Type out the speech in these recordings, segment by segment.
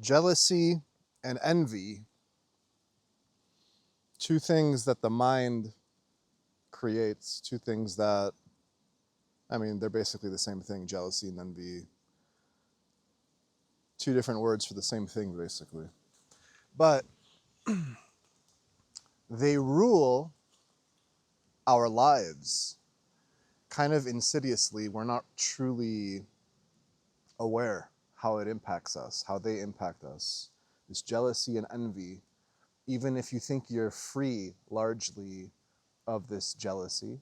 Jealousy and envy, two things that the mind creates, two things that, they're basically the same thing, jealousy and envy. Two different words for the same thing, basically. But they rule our lives kind of insidiously. We're not truly aware how it impacts us, how they impact us. This jealousy and envy, even if you think you're free largely of this jealousy,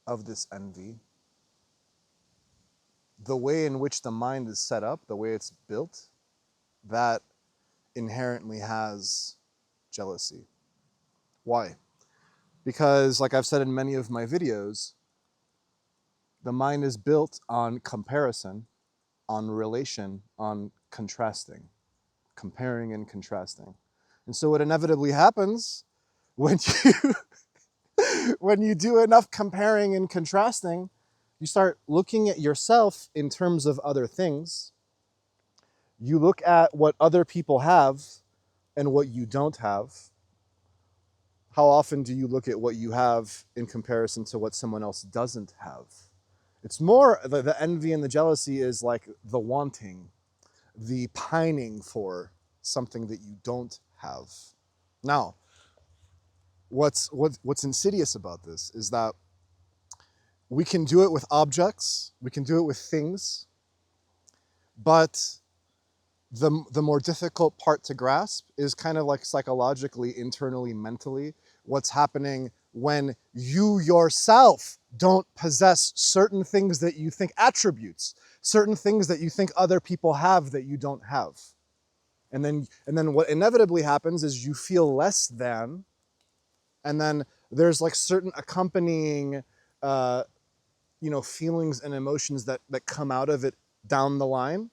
of this envy, the way in which the mind is set up, the way it's built, that inherently has jealousy. Why? Because, like I've said in many of my videos, the mind is built on comparison, on relation, on contrasting, comparing and contrasting. And so what inevitably happens when you when you do enough comparing and contrasting, you start looking at yourself in terms of other things. You look at what other people have and what you don't have. How often do you look at what you have in comparison to what someone else doesn't have? It's more, the envy and the jealousy is like the wanting, the pining for something that you don't have. Now, what's insidious about this is that we can do it with objects, we can do it with things, but the more difficult part to grasp is kind of like psychologically, internally, mentally, what's happening when you yourself don't possess certain things that you think, attributes, certain things that you think other people have that you don't have. And then what inevitably happens is you feel less than, and then there's like certain accompanying feelings and emotions that come out of it down the line.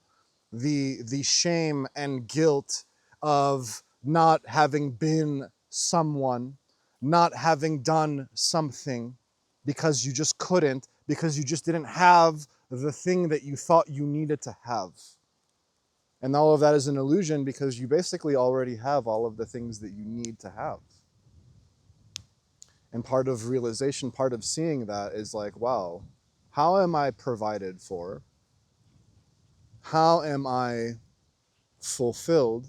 The shame and guilt of not having been someone, not having done something because you just couldn't, because you just didn't have the thing that you thought you needed to have. And all of that is an illusion because you basically already have all of the things that you need to have. And part of realization, part of seeing that is like, wow, how am I provided for? How am I fulfilled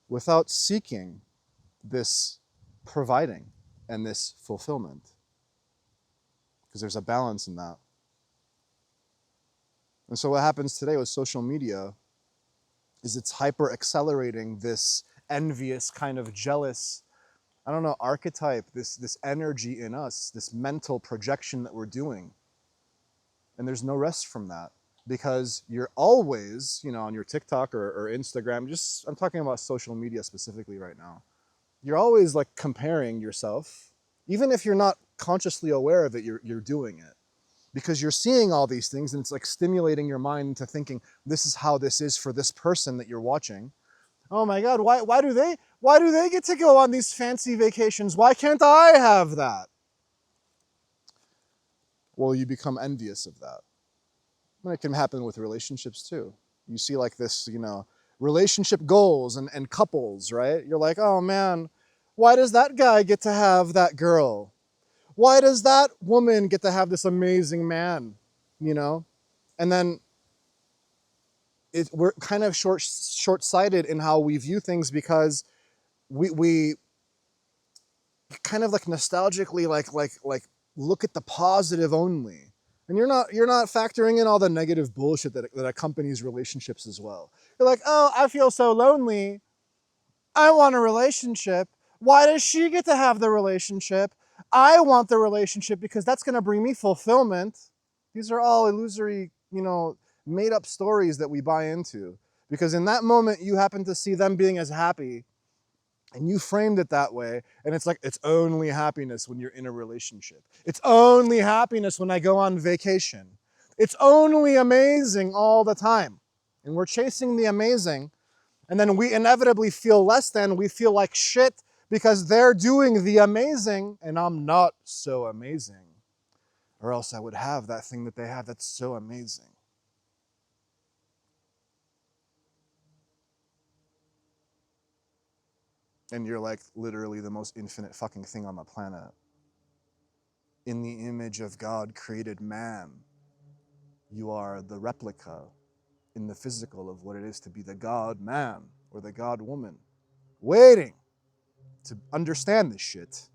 without seeking this providing and this fulfillment? Because there's a balance in that. And so what happens today with social media is it's hyper accelerating this envious kind of jealous, archetype, this energy in us, this mental projection that we're doing. And there's no rest from that because you're always, on your TikTok or Instagram, I'm talking about social media specifically right now. You're always like comparing yourself, even if you're not consciously aware of it, you're doing it. Because you're seeing all these things and it's like stimulating your mind into thinking, this is how this is for this person that you're watching. Oh my God, why do they get to go on these fancy vacations? Why can't I have that? Well, you become envious of that. And it can happen with relationships too. You see like this, relationship goals and couples, right? You're like, oh man, why does that guy get to have that girl? Why does that woman get to have this amazing man? And then we're kind of short-sighted in how we view things because we kind of like nostalgically like look at the positive only. And you're not factoring in all the negative bullshit that accompanies relationships as well. You're like, oh, I feel so lonely. I want a relationship. Why does she get to have the relationship? I want the relationship because that's going to bring me fulfillment. These are all illusory, made up stories that we buy into. Because in that moment, you happen to see them being as happy and you framed it that way. And it's like, it's only happiness when you're in a relationship. It's only happiness when I go on vacation. It's only amazing all the time. And we're chasing the amazing. And then we inevitably feel less than, we feel like shit because they're doing the amazing and I'm not so amazing. Or else I would have that thing that they have that's so amazing. And you're like literally the most infinite fucking thing on the planet. In the image of God created man. You are the replica in the physical of what it is to be the God man or the God woman. Waiting to understand this shit.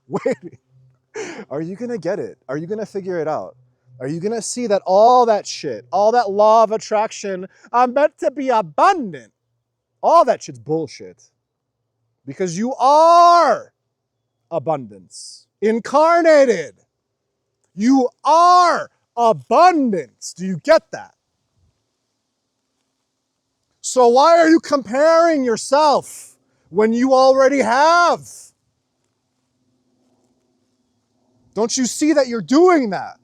Waiting. Are you gonna get it? Are you gonna figure it out? Are you gonna see that all that shit, all that law of attraction, I'm meant to be abundant? All that shit's bullshit. Because you are abundance. Incarnated. You are abundance. Do you get that? So why are you comparing yourself when you already have? Don't you see that you're doing that?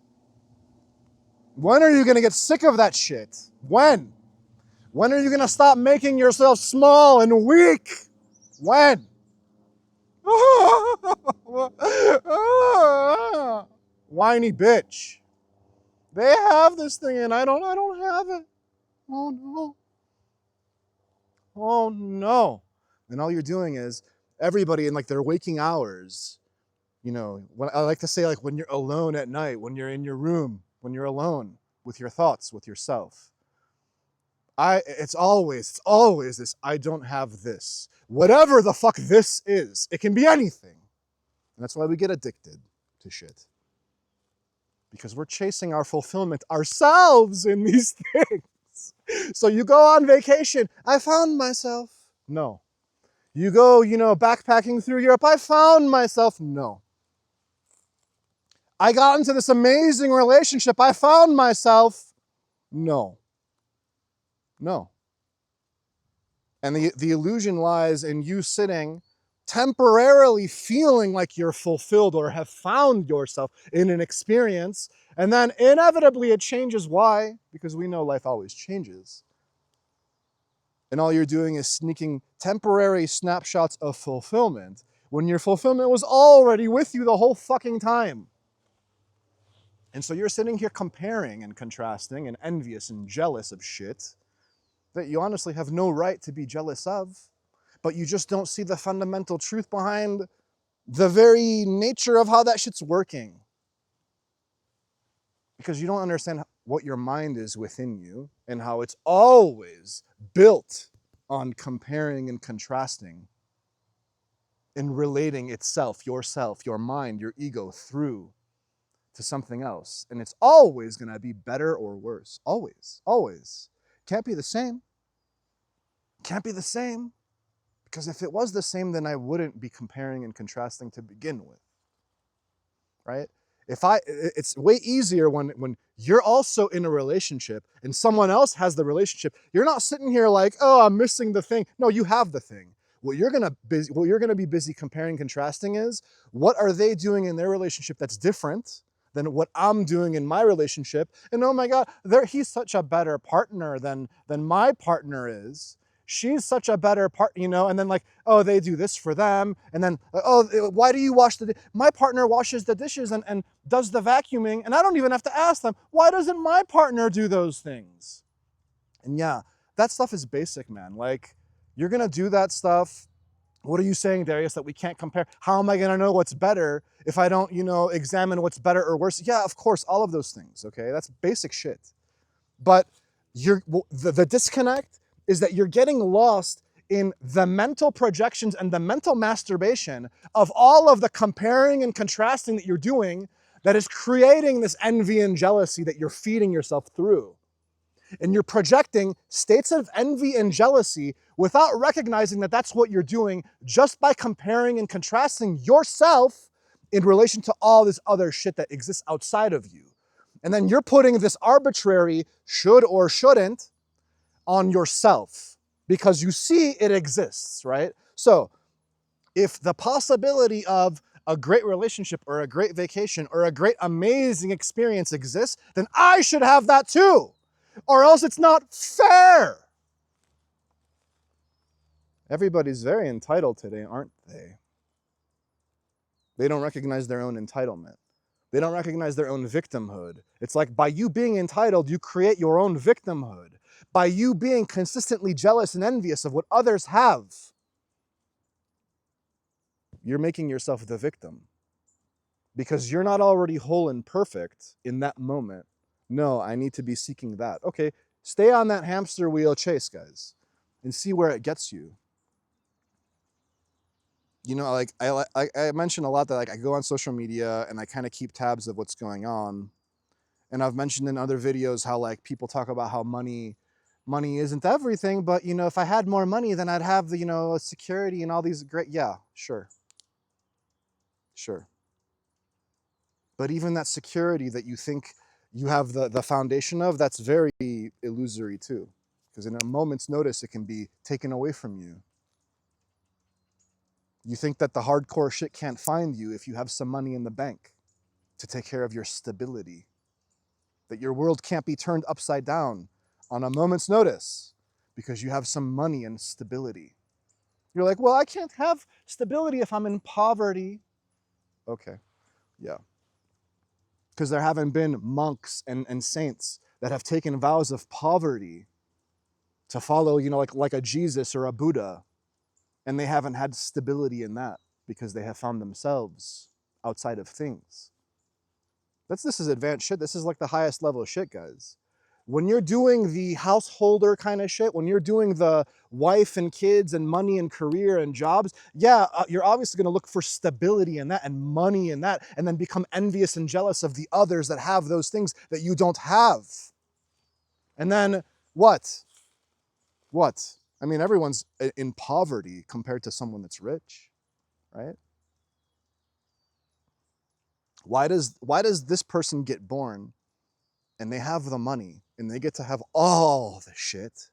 When are you going to get sick of that shit? When? When are you going to stop making yourself small and weak? When? Whiny bitch. They have this thing and I don't have it. Oh no. Oh no. And all you're doing is everybody in like their waking hours, you know, when I like to say, like when you're alone at night, when you're in your room, when you're alone with your thoughts, with yourself. It's always this, I don't have this. Whatever the fuck this is, it can be anything. And that's why we get addicted to shit. Because we're chasing our fulfillment ourselves in these things. So you go on vacation, I found myself. No. You go, backpacking through Europe, I found myself. No. I got into this amazing relationship, I found myself. No. No. And the illusion lies in you sitting, temporarily feeling like you're fulfilled or have found yourself in an experience, and then inevitably it changes. Why? Because we know life always changes. And all you're doing is sneaking temporary snapshots of fulfillment when your fulfillment was already with you the whole fucking time. And so you're sitting here comparing and contrasting and envious and jealous of shit that you honestly have no right to be jealous of, but you just don't see the fundamental truth behind the very nature of how that shit's working. Because you don't understand what your mind is within you and how it's always built on comparing and contrasting and relating itself, yourself, your mind, your ego through to something else. And it's always going to be better or worse. Always, always. Can't be the same. Can't be the same. Because if it was the same, then I wouldn't be comparing and contrasting to begin with. Right? It's way easier when you're also in a relationship and someone else has the relationship. You're not sitting here like, oh, I'm missing the thing. No, you have the thing. What you're gonna be busy comparing and contrasting is, what are they doing in their relationship that's different than what I'm doing in my relationship? And oh my God, he's such a better partner than my partner is. She's such a better part, and then like, oh, they do this for them. And then, oh, why do you wash my partner washes the dishes and does the vacuuming. And I don't even have to ask them, why doesn't my partner do those things? And yeah, that stuff is basic, man. Like, you're going to do that stuff. What are you saying, Darius, that we can't compare? How am I going to know what's better if I don't, examine what's better or worse? Yeah, of course, all of those things, okay? That's basic shit. But the disconnect is that you're getting lost in the mental projections and the mental masturbation of all of the comparing and contrasting that you're doing that is creating this envy and jealousy that you're feeding yourself through. And you're projecting states of envy and jealousy without recognizing that that's what you're doing just by comparing and contrasting yourself in relation to all this other shit that exists outside of you. And then you're putting this arbitrary should or shouldn't on yourself because you see it exists, right? So if the possibility of a great relationship or a great vacation or a great amazing experience exists, then I should have that too, or else it's not fair. Everybody's very entitled today, aren't they? They don't recognize their own entitlement. They don't recognize their own victimhood. It's like by you being entitled, you create your own victimhood. By you being consistently jealous and envious of what others have, You're making yourself the victim because you're not already whole and perfect in that moment. No, I need to be seeking that. Okay, stay on that hamster wheel chase, guys, and see where it gets you. You know, like I mentioned a lot that like I go on social media and I kind of keep tabs of what's going on. And I've mentioned in other videos how like people talk about how money isn't everything, but you know, if I had more money, then I'd have the, you know, security and all these great, yeah, sure. Sure. But even that security that you think you have the foundation of, that's very illusory too. Because in a moment's notice, it can be taken away from you. You think that the hardcore shit can't find you if you have some money in the bank to take care of your stability, that your world can't be turned upside down on a moment's notice because you have some money and stability. You're like, well, I can't have stability if I'm in poverty. Okay, yeah. Because there haven't been monks and saints that have taken vows of poverty to follow, you know, like a Jesus or a Buddha, and they haven't had stability in that because they have found themselves outside of things. This is advanced shit. This is like the highest level of shit, guys. When you're doing the householder kind of shit, when you're doing the wife and kids and money and career and jobs, yeah, you're obviously going to look for stability in that and money in that, and then become envious and jealous of the others that have those things that you don't have. And then what? What? I mean, everyone's in poverty compared to someone that's rich, right? Why does this person get born and they have the money and they get to have all the shit,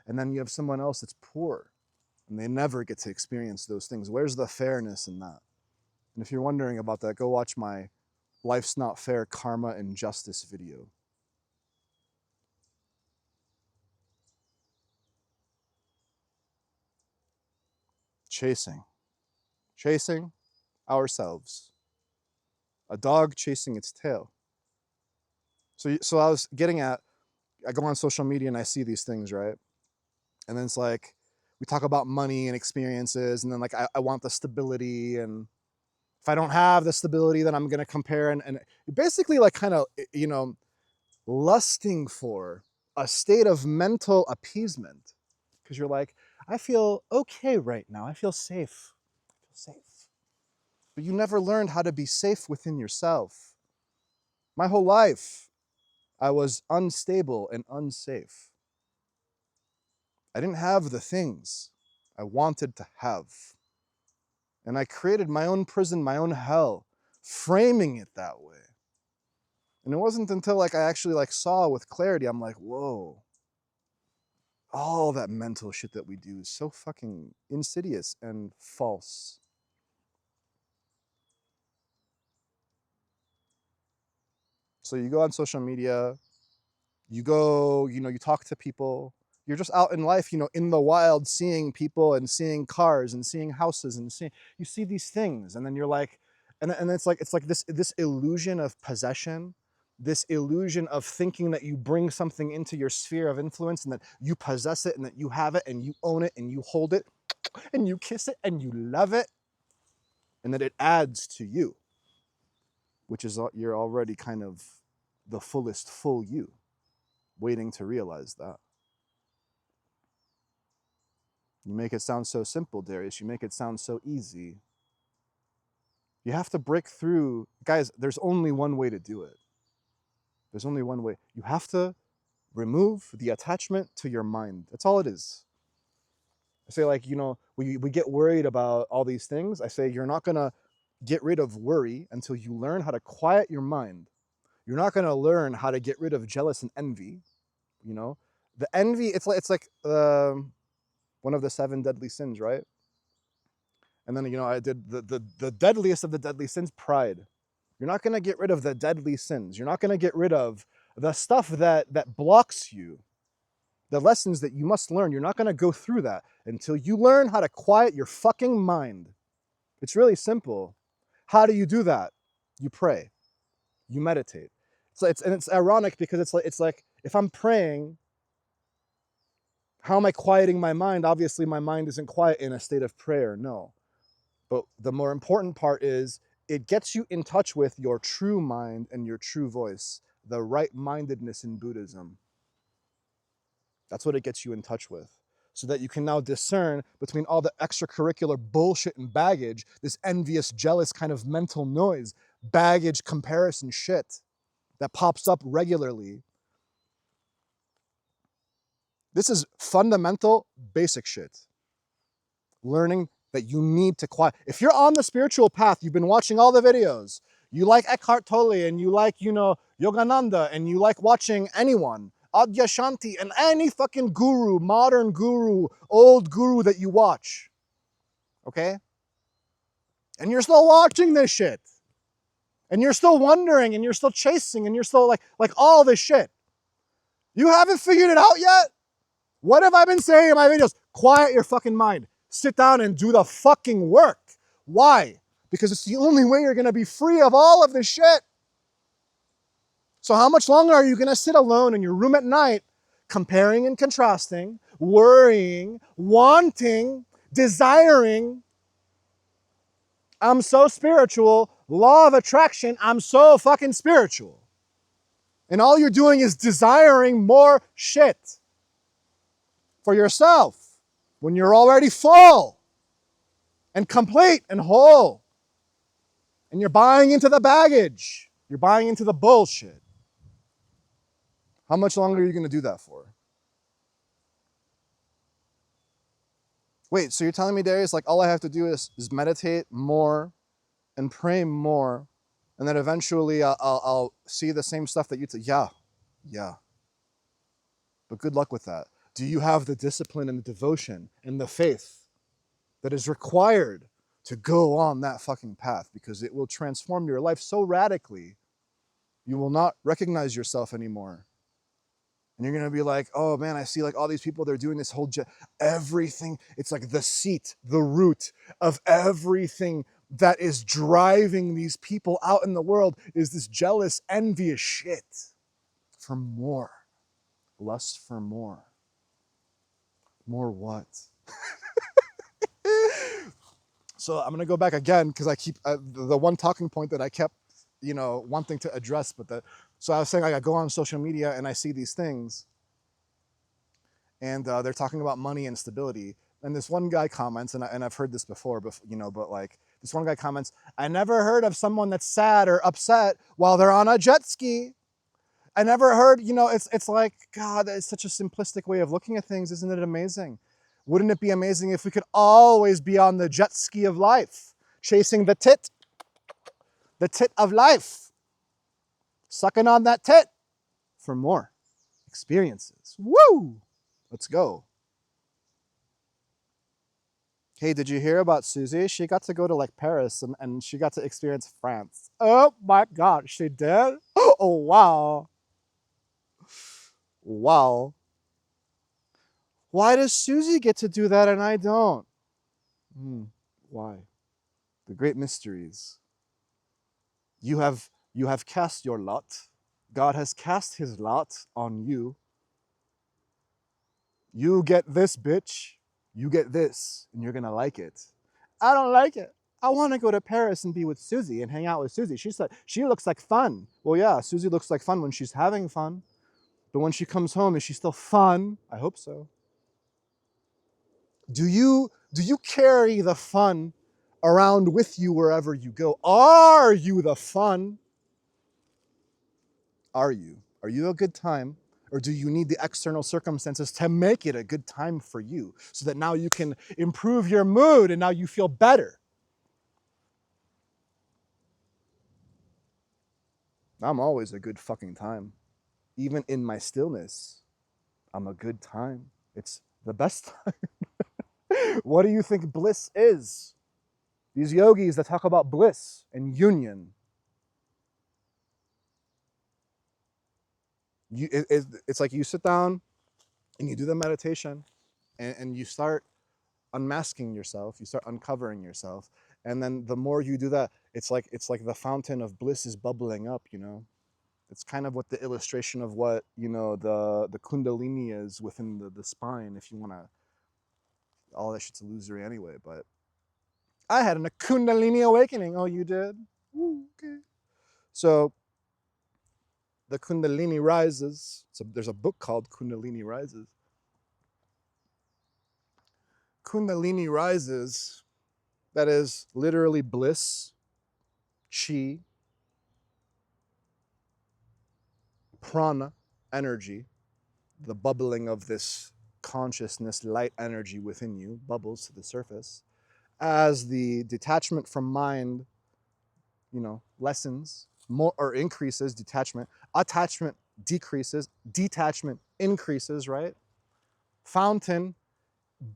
and then you have someone else that's poor and they never get to experience those things? Where's the fairness in that? And if you're wondering about that, go watch my Life's Not Fair Karma and Justice video. Chasing ourselves, a dog chasing its tail. So I was getting at, I go on social media and I see these things, right? And then it's like, we talk about money and experiences, and then like I want the stability, and if I don't have the stability, then I'm gonna compare and basically like kind of, you know, lusting for a state of mental appeasement. Because you're like, I feel okay right now. I feel safe. I feel safe. But you never learned how to be safe within yourself. My whole life, I was unstable and unsafe. I didn't have the things I wanted to have. And I created my own prison, my own hell, framing it that way. And it wasn't until like I actually like saw with clarity, I'm like, whoa, all that mental shit that we do is so fucking insidious and false. So you go on social media, you go, you know, you talk to people, you're just out in life, you know, in the wild, seeing people and seeing cars and seeing houses and seeing, you see these things, and then you're like, and it's like this illusion of possession, this illusion of thinking that you bring something into your sphere of influence and that you possess it and that you have it and you own it and you hold it and you kiss it and you love it, and that it adds to you, which is you're already kind of the fullest full you, waiting to realize that. You make it sound so simple, Darius. You make it sound so easy. You have to break through. Guys, there's only one way to do it. There's only one way. You have to remove the attachment to your mind. That's all it is. I say, like, you know, we get worried about all these things. I say, you're not going to get rid of worry until you learn how to quiet your mind. You're not going to learn how to get rid of jealous and envy. You know, the envy, it's like one of the 7 deadly sins, right? And then, you know, I did the deadliest of the deadly sins, pride. You're not going to get rid of the deadly sins. You're not going to get rid of the stuff that blocks you, the lessons that you must learn. You're not going to go through that until you learn how to quiet your fucking mind. It's really simple. How do you do that? You pray. You meditate. And it's ironic because it's like if I'm praying, how am I quieting my mind? Obviously, my mind isn't quiet in a state of prayer. No. But the more important part is it gets you in touch with your true mind and your true voice, the right-mindedness in Buddhism. That's what it gets you in touch with. So that you can now discern between all the extracurricular bullshit and baggage, this envious, jealous kind of mental noise, baggage comparison shit that pops up regularly. This is fundamental, basic shit. Learning that you need to quiet. If you're on the spiritual path, you've been watching all the videos, you like Eckhart Tolle and you like, Yogananda, and you like watching anyone, Adyashanti, and any fucking guru, modern guru, old guru that you watch, okay? And you're still watching this shit. And you're still wondering, and you're still chasing, and you're still like all this shit. You haven't figured it out yet? What have I been saying in my videos? Quiet your fucking mind. Sit down and do the fucking work. Why? Because it's the only way you're going to be free of all of this shit. So how much longer are you going to sit alone in your room at night, comparing and contrasting, worrying, wanting, desiring? I'm so spiritual. Law of attraction, I'm so fucking spiritual. And all you're doing is desiring more shit for yourself when you're already full and complete and whole. And you're buying into the baggage. You're buying into the bullshit. How much longer are you going to do that for? Wait, so you're telling me, Darius, like all I have to do is meditate more and pray more, and then eventually I'll see the same stuff that you yeah. But good luck with that. Do you have the discipline and the devotion and the faith that is required to go on that fucking path? Because it will transform your life so radically, you will not recognize yourself anymore. And you're going to be like, oh man, I see like all these people, they're doing this whole, everything. It's like the seat, the root of everything that is driving these people out in the world is this jealous, envious shit for more, lust for more. More what? So I'm going to go back again because I keep the one talking point that I kept, wanting to address. So I was saying, like, I go on social media and I see these things, and they're talking about money and stability. And this one guy comments, and I've heard this before, but like this one guy comments, I never heard of someone that's sad or upset while they're on a jet ski. I never heard, it's like, God, it's such a simplistic way of looking at things. Isn't it amazing? Wouldn't it be amazing if we could always be on the jet ski of life, chasing the tit of life, sucking on that tit for more experiences. Woo! Let's go. Hey, did you hear about Susie? She got to go to like Paris and she got to experience France. Oh my God, she did? Oh, wow. Wow. Why does Susie get to do that and I don't? Why? The great mysteries. You have cast your lot. God has cast his lot on you. You get this, bitch. You get this, and you're gonna like it. I don't like it. I want to go to Paris and be with Susie and hang out with Susie. She looks like fun. Well, yeah, Susie looks like fun when she's having fun. But when she comes home, is she still fun? I hope so. Do you carry the fun around with you wherever you go? Are you the fun? Are you? Are you a good time? Or do you need the external circumstances to make it a good time for you so that now you can improve your mood and now you feel better? I'm always a good fucking time. Even in my stillness, I'm a good time. It's the best time. What do you think bliss is? These yogis that talk about bliss and union. It's like you sit down and you do the meditation and you start unmasking yourself, you start uncovering yourself, and then the more you do that, it's like the fountain of bliss is bubbling up. It's kind of what the illustration of what the kundalini is within the spine. If you want to, all that shit's illusory anyway, but I had a Kundalini awakening. Oh, you did? Ooh, okay. So the Kundalini rises. So there's a book called Kundalini Rises. Kundalini rises, that is literally bliss, chi, prana, energy, the bubbling of this consciousness, light energy within you, bubbles to the surface. As the detachment from mind, lessens more or increases, detachment, attachment decreases, detachment increases, right? Fountain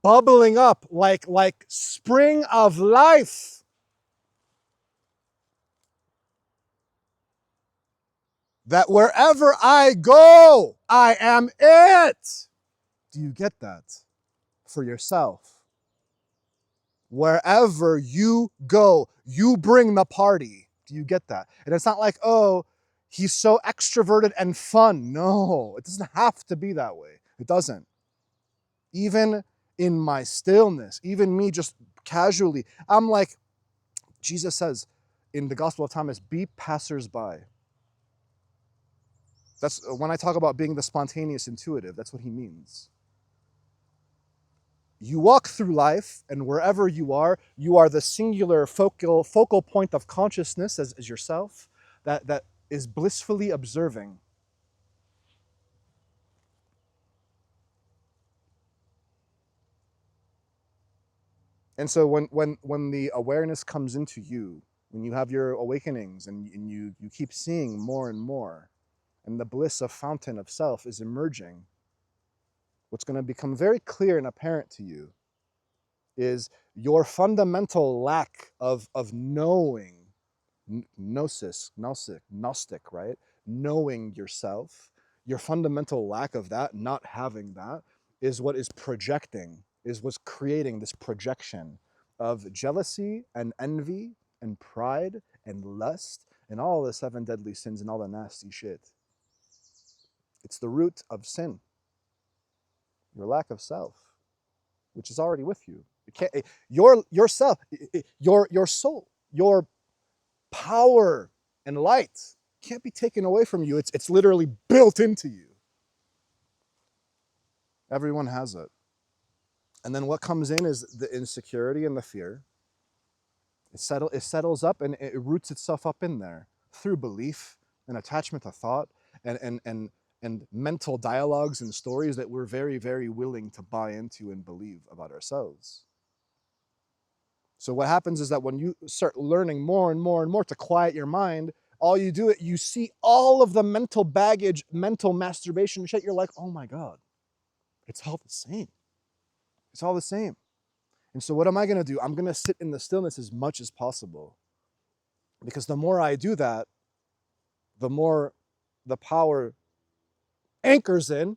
bubbling up like spring of life. That wherever I go, I am it. Do you get that for yourself? Wherever you go, you bring the party. Do you get that? And it's not like, oh, he's so extroverted and fun. No, it doesn't have to be that way. It doesn't. Even in my stillness, even me just casually, I'm like, Jesus says in the Gospel of Thomas, be passersby. That's when I talk about being the spontaneous intuitive, that's what he means. You walk through life, and wherever you are the singular focal point of consciousness as yourself that is blissfully observing. And so when the awareness comes into you, when you have your awakenings and you keep seeing more and more, and the bliss of fountain of self is emerging, what's going to become very clear and apparent to you is your fundamental lack of knowing, gnostic, right? Knowing yourself, your fundamental lack of that, not having that, is what is projecting, is what's creating this projection of jealousy and envy and pride and lust and all the 7 deadly sins and all the nasty shit. It's the root of sin, your lack of self, which is already with you. It can't, yourself, your soul, your power and light can't be taken away from you. It's literally built into you. Everyone has it. And then what comes in is the insecurity and the fear. It settles up and it roots itself up in there through belief and attachment to thought and mental dialogues and stories that we're very, very willing to buy into and believe about ourselves. So what happens is that when you start learning more and more and more to quiet your mind, all you do, you see all of the mental baggage, mental masturbation shit. You're like, oh my God, it's all the same. It's all the same. And so what am I going to do? I'm going to sit in the stillness as much as possible. Because the more I do that, the more the power anchors in,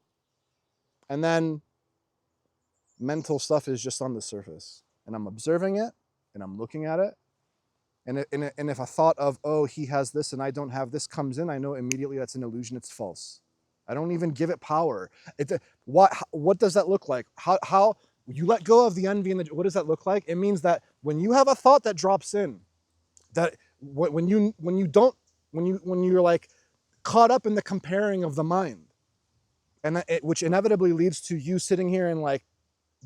and then mental stuff is just on the surface. And I'm observing it, and I'm looking at it. And if a thought of, oh, he has this and I don't have this comes in, I know immediately that's an illusion, it's false. I don't even give it power. What does that look like? How you let go of the envy and what does that look like? It means that when you have a thought that drops in, that when you're like caught up in the comparing of the mind, and which inevitably leads to you sitting here and like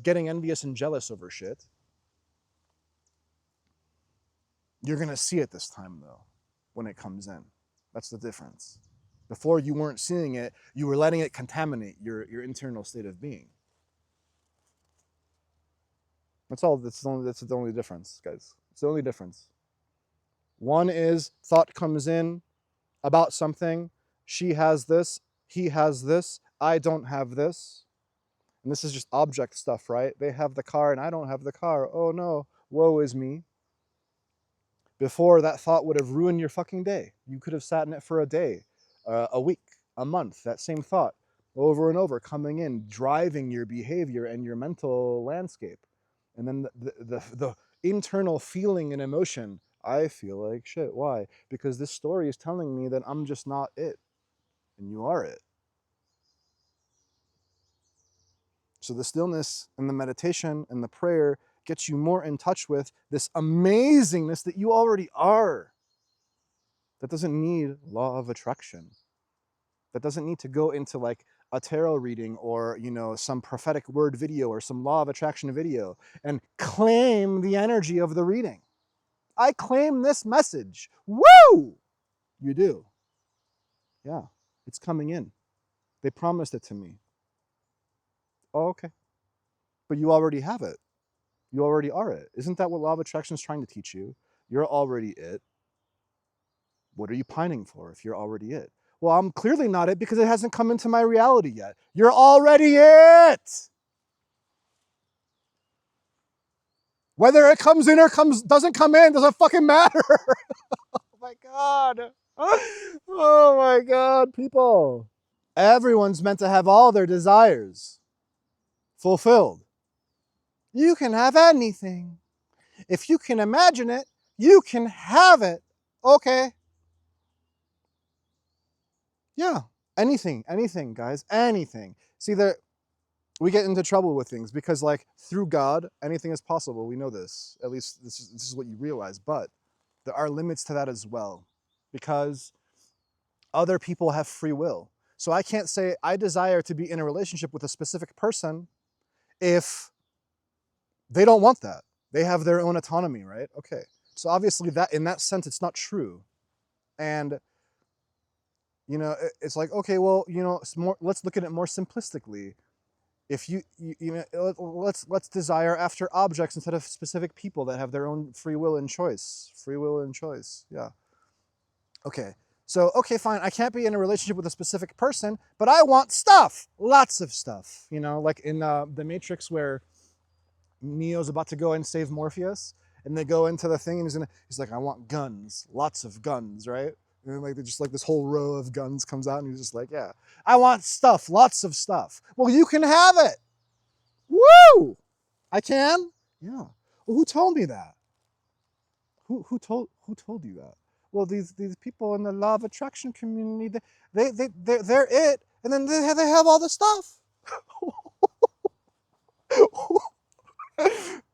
getting envious and jealous over shit. You're going to see it this time, though, when it comes in. That's the difference. Before you weren't seeing it, you were letting it contaminate your internal state of being. That's all. That's the only difference, guys. It's the only difference. One is thought comes in about something. She has this. He has this. I don't have this. And this is just object stuff, right? They have the car and I don't have the car. Oh no, woe is me. Before, that thought would have ruined your fucking day. You could have sat in it for a day, a week, a month, that same thought over and over coming in, driving your behavior and your mental landscape. And then the internal feeling and emotion, I feel like shit. Why? Because this story is telling me that I'm just not it, and you are it. So the stillness and the meditation and the prayer get you more in touch with this amazingness that you already are. That doesn't need law of attraction. That doesn't need to go into like a tarot reading or, some prophetic word video or some law of attraction video and claim the energy of the reading. I claim this message. Woo! You do. Yeah, it's coming in. They promised it to me. Oh, okay. But you already have it. You already are it. Isn't that what law of attraction is trying to teach you? You're already it. What are you pining for if you're already it? Well, I'm clearly not it because it hasn't come into my reality yet. You're already it. Whether it comes in or doesn't come in doesn't fucking matter. Oh my God. Oh my God, people. Everyone's meant to have all their desires fulfilled. You can have anything. If you can imagine it, you can have it. Okay. Yeah. Anything, guys. Anything. See, we get into trouble with things because, like, through God, anything is possible. We know this. At least this is what you realize. But there are limits to that as well, because other people have free will. So I can't say I desire to be in a relationship with a specific person if they don't want that. They have their own autonomy, right? Okay. So obviously that in that sense, it's not true. And, it's like, okay, well, let's look at it more simplistically. If let's desire after objects instead of specific people that have their own free will and choice. Free will and choice. Yeah. Okay. So, okay, fine. I can't be in a relationship with a specific person, but I want stuff. Lots of stuff. Like in the Matrix where Neo's about to go and save Morpheus, and they go into the thing, and he's like, I want guns, lots of guns, right? And then, like, just like this whole row of guns comes out, and he's just like, yeah, I want stuff, lots of stuff. Well, you can have it. Woo! I can? Yeah. Well, who told me that? Who told you that? Well, these people in the law of attraction community, they're it, and then they have all the stuff.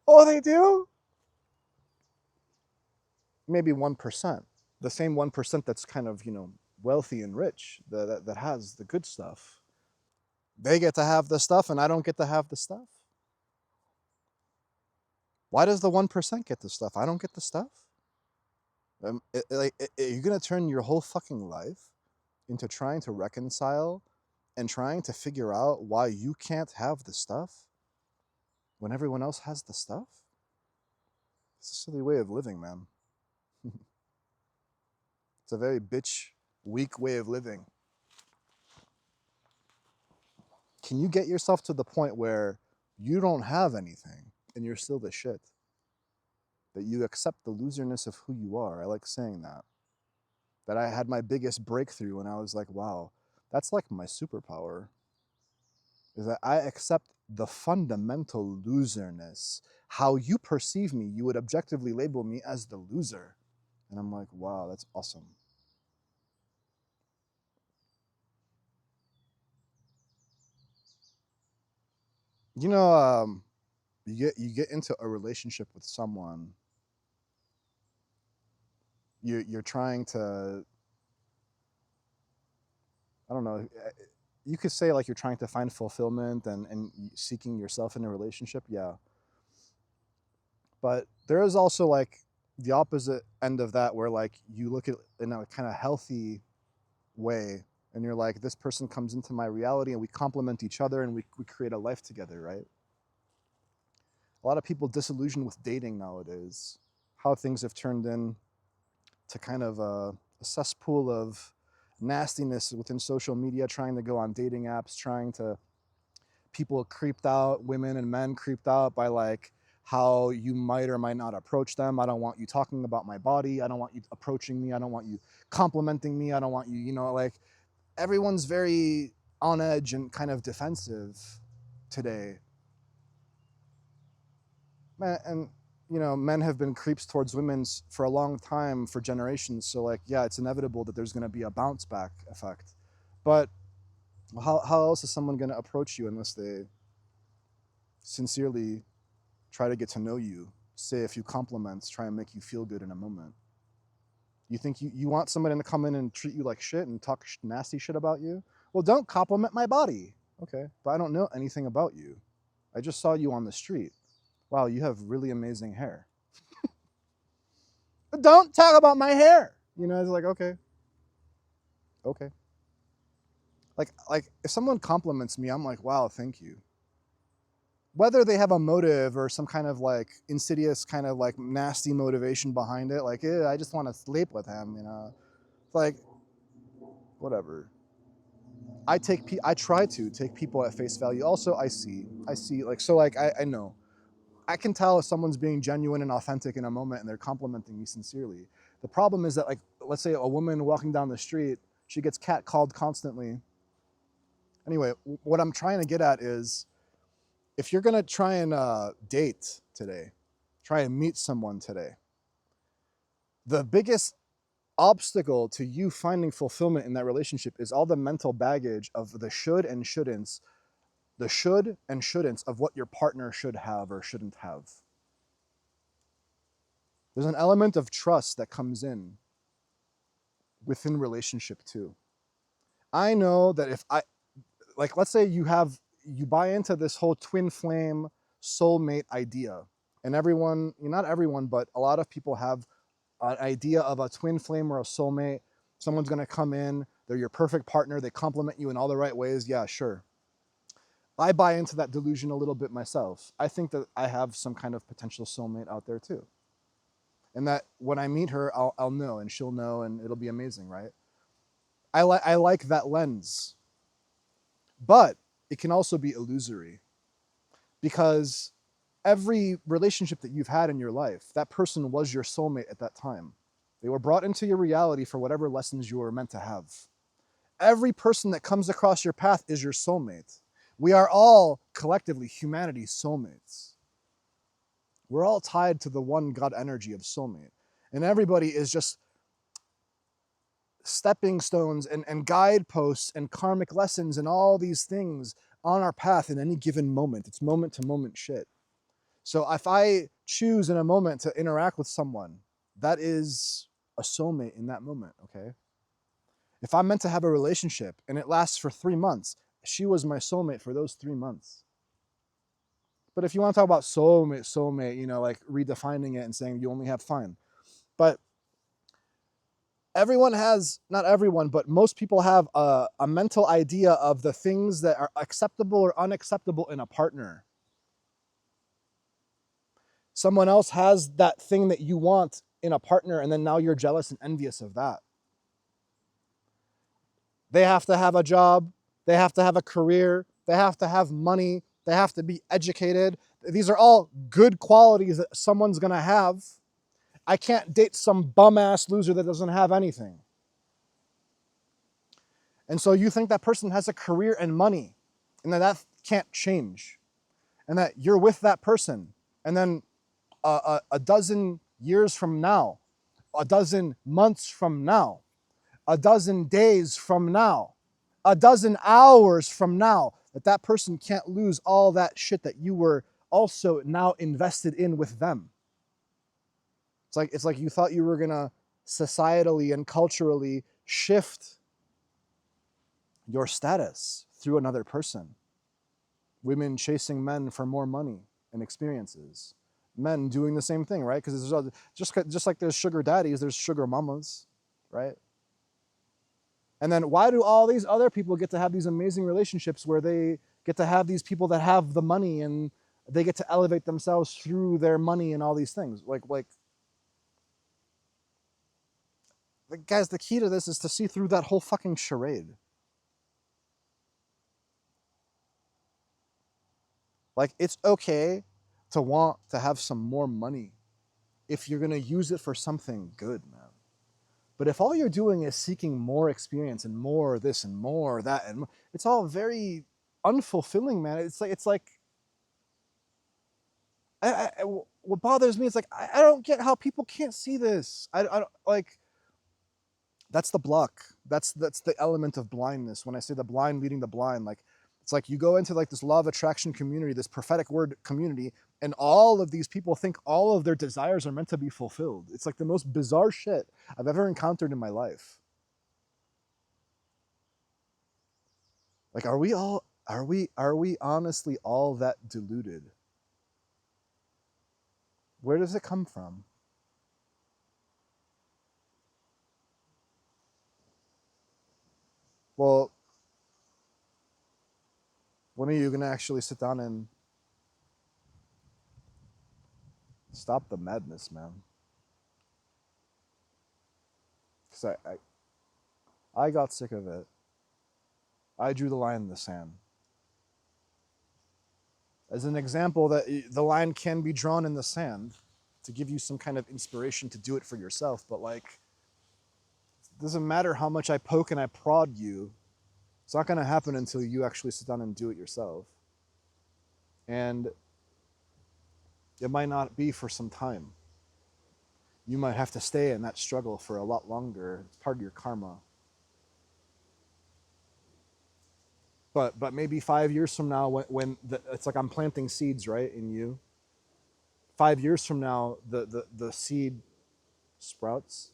Oh, they do? Maybe 1%. The same 1% that's kind of, wealthy and rich, that has the good stuff. They get to have the stuff and I don't get to have the stuff. Why does the 1% get the stuff? I don't get the stuff? You're going to turn your whole fucking life into trying to reconcile and trying to figure out why you can't have the stuff when everyone else has the stuff? It's a silly way of living, man. It's a very bitch, weak way of living. Can you get yourself to the point where you don't have anything and you're still the shit? That you accept the loserness of who you are. I like saying that. That I had my biggest breakthrough when I was like, wow, that's like my superpower. Is that I accept the fundamental loserness. How you perceive me, you would objectively label me as the loser. And I'm like, wow, that's awesome. You know, you get into a relationship with someone, you're trying to, I don't know, you could say like you're trying to find fulfillment and seeking yourself in a relationship, yeah. But there is also like the opposite end of that where like you look at in a kind of healthy way and you're like, this person comes into my reality and we complement each other and we create a life together, right? A lot of people disillusioned with dating nowadays, how things have turned in to kind of a cesspool of nastiness within social media, trying to go on dating apps, trying to, people creeped out, women and men creeped out by like how you might or might not approach them. I don't want you talking about my body. I don't want you approaching me. I don't want you complimenting me. I don't want you, like everyone's very on edge and kind of defensive today. And men have been creeps towards women for a long time, for generations. So like, yeah, it's inevitable that there's going to be a bounce back effect. But how else is someone going to approach you unless they sincerely try to get to know you, say a few compliments, try and make you feel good in a moment. You think you want somebody to come in and treat you like shit and talk nasty shit about you? Well, don't compliment my body. Okay, but I don't know anything about you. I just saw you on the street. Wow, you have really amazing hair. But don't talk about my hair. You know, it's like, okay. Okay. Like if someone compliments me, I'm like, wow, thank you. Whether they have a motive or some kind of like insidious kind of like nasty motivation behind it, like, I just want to sleep with him, you know. It's like, whatever. I try to take people at face value. Also, I see like, so like I know. I can tell if someone's being genuine and authentic in a moment and they're complimenting me sincerely. The problem is that, like, let's say a woman walking down the street, she gets catcalled constantly. Anyway, what I'm trying to get at is, if you're gonna try and date today, try and meet someone today, the biggest obstacle to you finding fulfillment in that relationship is all the mental baggage of the should and shouldn'ts, the should and shouldn'ts of what your partner should have or shouldn't have. There's an element of trust that comes in within relationship too. I know that if I, like, let's say you buy into this whole twin flame soulmate idea, and everyone, not everyone, but a lot of people have an idea of a twin flame or a soulmate. Someone's going to come in, they're your perfect partner, they compliment you in all the right ways. Yeah, sure. I buy into that delusion a little bit myself. I think that I have some kind of potential soulmate out there too. And that when I meet her, I'll know, and she'll know, and it'll be amazing, right? I like that lens. But it can also be illusory, because every relationship that you've had in your life, that person was your soulmate at that time. They were brought into your reality for whatever lessons you were meant to have. Every person that comes across your path is your soulmate. We are all collectively humanity's soulmates. We're all tied to the one God energy of soulmate. And everybody is just stepping stones and guideposts and karmic lessons and all these things on our path in any given moment. It's moment to moment shit. So if I choose in a moment to interact with someone, that is a soulmate in that moment, okay? If I'm meant to have a relationship and it lasts for 3 months, she was my soulmate for those 3 months. But if you want to talk about soulmate, you know, like redefining it and saying you only have, fine. But everyone has, not everyone, but most people have a mental idea of the things that are acceptable or unacceptable in a partner. Someone else has that thing that you want in a partner, and then now you're jealous and envious of that. They have to have a job, they have to have a career, they have to have money, they have to be educated. These are all good qualities that someone's gonna have. I can't date some bum-ass loser that doesn't have anything. And so you think that person has a career and money, and that can't change. And that you're with that person, and then a dozen years from now, a dozen months from now, a dozen days from now, a dozen hours from now, that person can't lose all that shit that you were also now invested in with them. It's like you thought you were gonna societally and culturally shift your status through another person. Women chasing men for more money and experiences. Men doing the same thing, right? Because there's just like there's sugar daddies, there's sugar mamas, right? And then why do all these other people get to have these amazing relationships where they get to have these people that have the money and they get to elevate themselves through their money and all these things? Like guys, the key to this is to see through that whole fucking charade. Like, it's okay to want to have some more money if you're going to use it for something good, man. But if all you're doing is seeking more experience and more this and more that, and it's all very unfulfilling, man. It's like what bothers me is like, I don't get how people can't see this. I don't like, that's the block. That's the element of blindness. When I say the blind leading the blind, like, It's like you go into like this law of attraction community, this prophetic word community, and all of these people think all of their desires are meant to be fulfilled. It's like the most bizarre shit I've ever encountered in my life. Like, are we honestly all that deluded? Where does it come from? Well, when are you gonna actually sit down and stop the madness, man? Because I got sick of it. I drew the line in the sand. As an example, that the line can be drawn in the sand to give you some kind of inspiration to do it for yourself. But like, it doesn't matter how much I poke and I prod you. It's not going to happen until you actually sit down and do it yourself. And it might not be for some time. You might have to stay in that struggle for a lot longer. It's part of your karma. But maybe 5 years from now, it's like I'm planting seeds, right, in you. 5 years from now, the seed sprouts,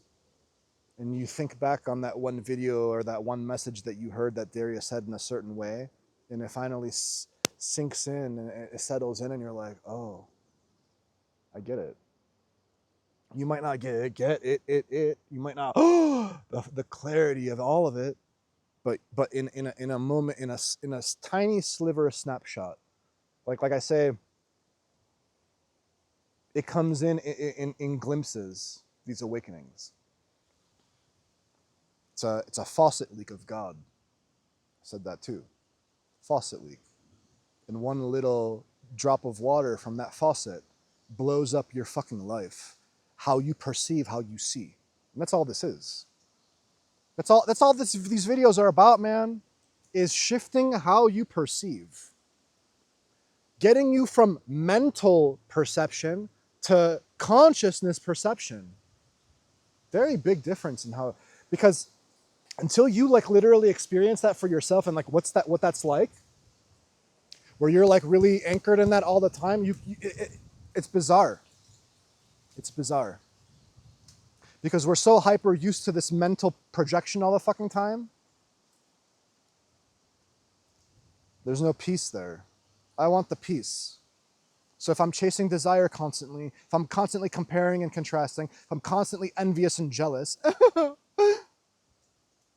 and you think back on that one video or that one message that you heard that Darius said in a certain way, and it finally sinks in and it settles in, and you're like, oh, I get it. You might not get it. You might not the clarity of all of it, but in a moment, in a tiny sliver of snapshot, like I say, it comes in glimpses. These awakenings. It's a faucet leak of God. I said that too. Faucet leak. And one little drop of water from that faucet blows up your fucking life. How you perceive, how you see. And that's all this is. That's all these videos are about, man, is shifting how you perceive. Getting you from mental perception to consciousness perception. Very big difference in how, because until you like literally experience that for yourself and like what that's like, where you're like really anchored in that all the time, it's bizarre. It's bizarre. Because we're so hyper used to this mental projection all the fucking time. There's no peace there. I want the peace. So if I'm chasing desire constantly, if I'm constantly comparing and contrasting, if I'm constantly envious and jealous, and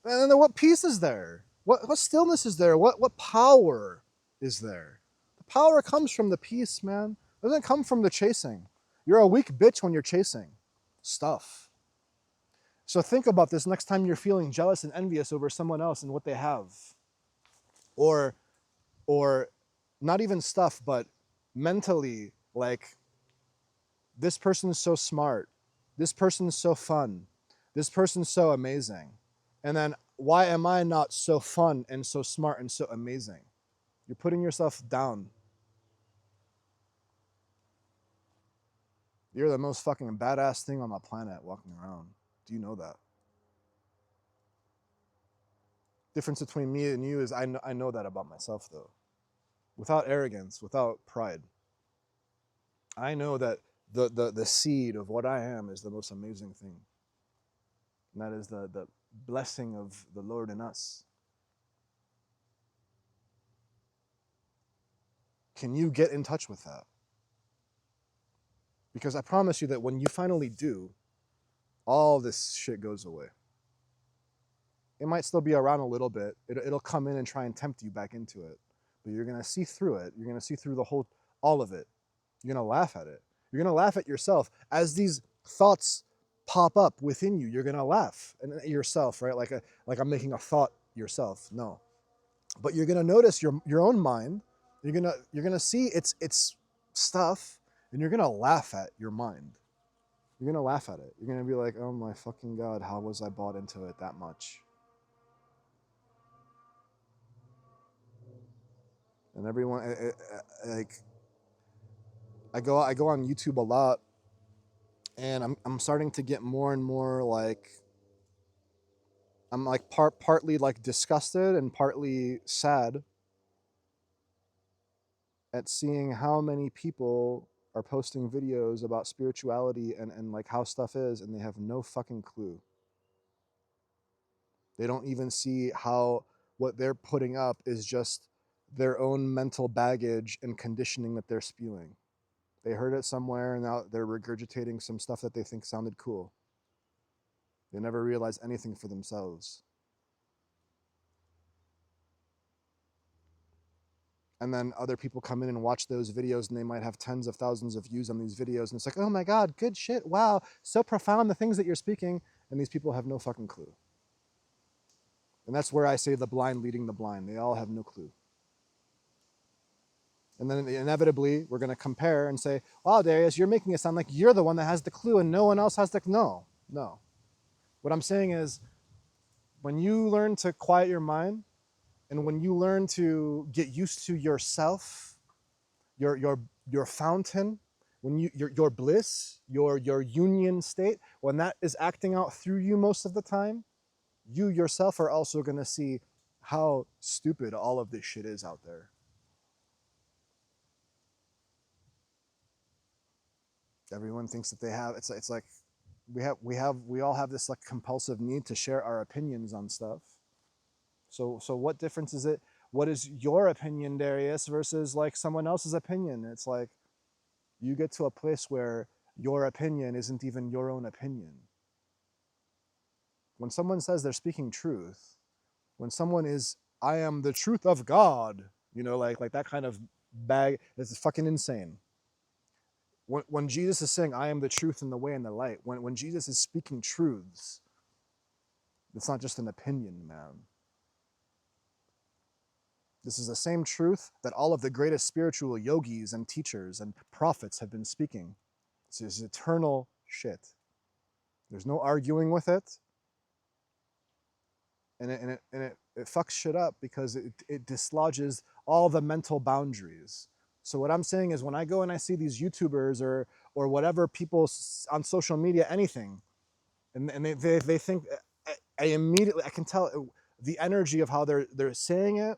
then what peace is there? What stillness is there? What power is there? The power comes from the peace, man. It doesn't come from the chasing. You're a weak bitch when you're chasing stuff. So think about this next time you're feeling jealous and envious over someone else and what they have. Or not even stuff, but mentally, like, this person is so smart. This person is so fun. This person's so amazing. And then why am I not so fun and so smart and so amazing? You're putting yourself down. You're the most fucking badass thing on the planet walking around. Do you know that? Difference between me and you is I know that about myself, though. Without arrogance, without pride. I know that the seed of what I am is the most amazing thing. And that is the blessing of the Lord in us. Can you get in touch with that? Because I promise you that when you finally do, all this shit goes away. It might still be around a little bit. It'll come in and try and tempt you back into it. But you're going to see through it. You're going to see through all of it. You're going to laugh at it. You're going to laugh at yourself. As these thoughts pop up within you, you're going to laugh at yourself, right? Like I'm making a thought yourself. No. But you're going to notice your own mind. You're going to see its stuff, and you're going to laugh at your mind. You're going to laugh at it. You're going to be like, oh my fucking God, how was I bought into it that much? And everyone, like, I go on YouTube a lot, and I'm starting to get more and more like, I'm like partly like disgusted and partly sad at seeing how many people are posting videos about spirituality and like how stuff is, and they have no fucking clue. They don't even see how what they're putting up is just their own mental baggage and conditioning that they're spewing. They heard it somewhere and now they're regurgitating some stuff that they think sounded cool. They never realize anything for themselves. And then other people come in and watch those videos and they might have tens of thousands of views on these videos. And it's like, oh my God, good shit. Wow. So profound, the things that you're speaking. And these people have no fucking clue. And that's where I say the blind leading the blind. They all have no clue. And then inevitably, we're going to compare and say, wow, Darius, you're making it sound like you're the one that has the clue and no one else has the clue. No, no. What I'm saying is, when you learn to quiet your mind and when you learn to get used to yourself, your fountain, when your bliss, your union state, when that is acting out through you most of the time, you yourself are also going to see how stupid all of this shit is out there. Everyone thinks that they have, it's like we all have this like compulsive need to share our opinions on stuff. So what difference is it? What is your opinion, Darius, versus like someone else's opinion? It's like you get to a place where your opinion isn't even your own opinion. When someone says they're speaking truth, when someone is, I am the truth of God, like that kind of bag, it's fucking insane. When Jesus is saying, I am the truth and the way and the light, when Jesus is speaking truths, it's not just an opinion, man. This is the same truth that all of the greatest spiritual yogis and teachers and prophets have been speaking. This is eternal shit. There's no arguing with it. And it fucks shit up because it dislodges all the mental boundaries. So what I'm saying is when I go and I see these YouTubers or whatever people on social media, anything, and they think, I can tell the energy of how they're saying it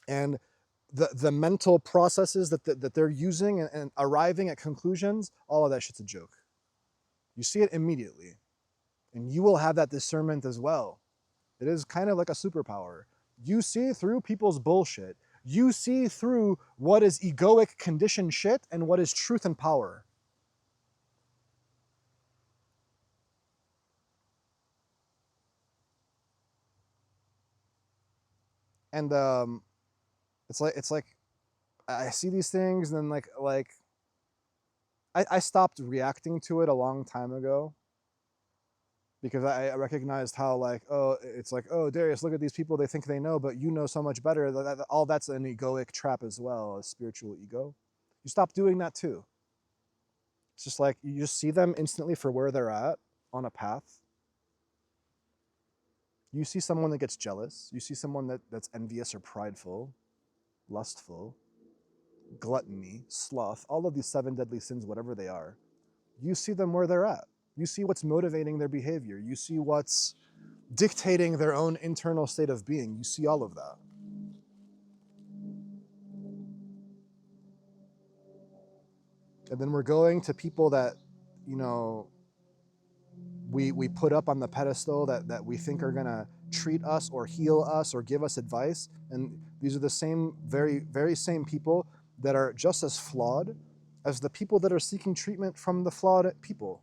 and the mental processes that they're using and arriving at conclusions, all of that shit's a joke. You see it immediately. And you will have that discernment as well. It is kind of like a superpower. You see through people's bullshit. You see through what is egoic conditioned shit and what is truth and power. And it's like I see these things and then like I stopped reacting to it a long time ago because I recognized how like, oh, it's like, oh, Darius, look at these people, they think they know, but you know so much better. All that's an egoic trap as well, a spiritual ego. You stop doing that too. It's just like you just see them instantly for where they're at on a path. You see someone that gets jealous. You see someone that's envious or prideful, lustful, gluttony, sloth, all of these 7 deadly sins, whatever they are. You see them where they're at. You see what's motivating their behavior. You see what's dictating their own internal state of being. You see all of that. And then we're going to people that, we put up on the pedestal that we think are going to treat us or heal us or give us advice. And these are the same, very, very same people that are just as flawed as the people that are seeking treatment from the flawed people.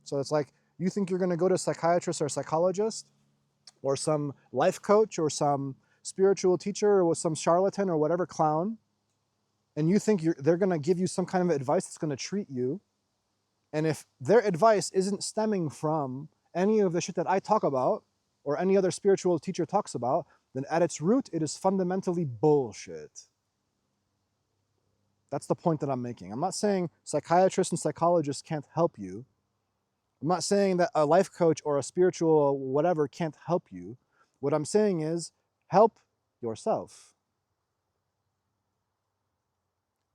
So it's like, you think you're going to go to a psychiatrist or a psychologist or some life coach or some spiritual teacher or some charlatan or whatever clown, and you think they're going to give you some kind of advice that's going to treat you. And if their advice isn't stemming from any of the shit that I talk about or any other spiritual teacher talks about, then at its root, it is fundamentally bullshit. That's the point that I'm making. I'm not saying psychiatrists and psychologists can't help you. I'm not saying that a life coach or a spiritual whatever can't help you. What I'm saying is help yourself.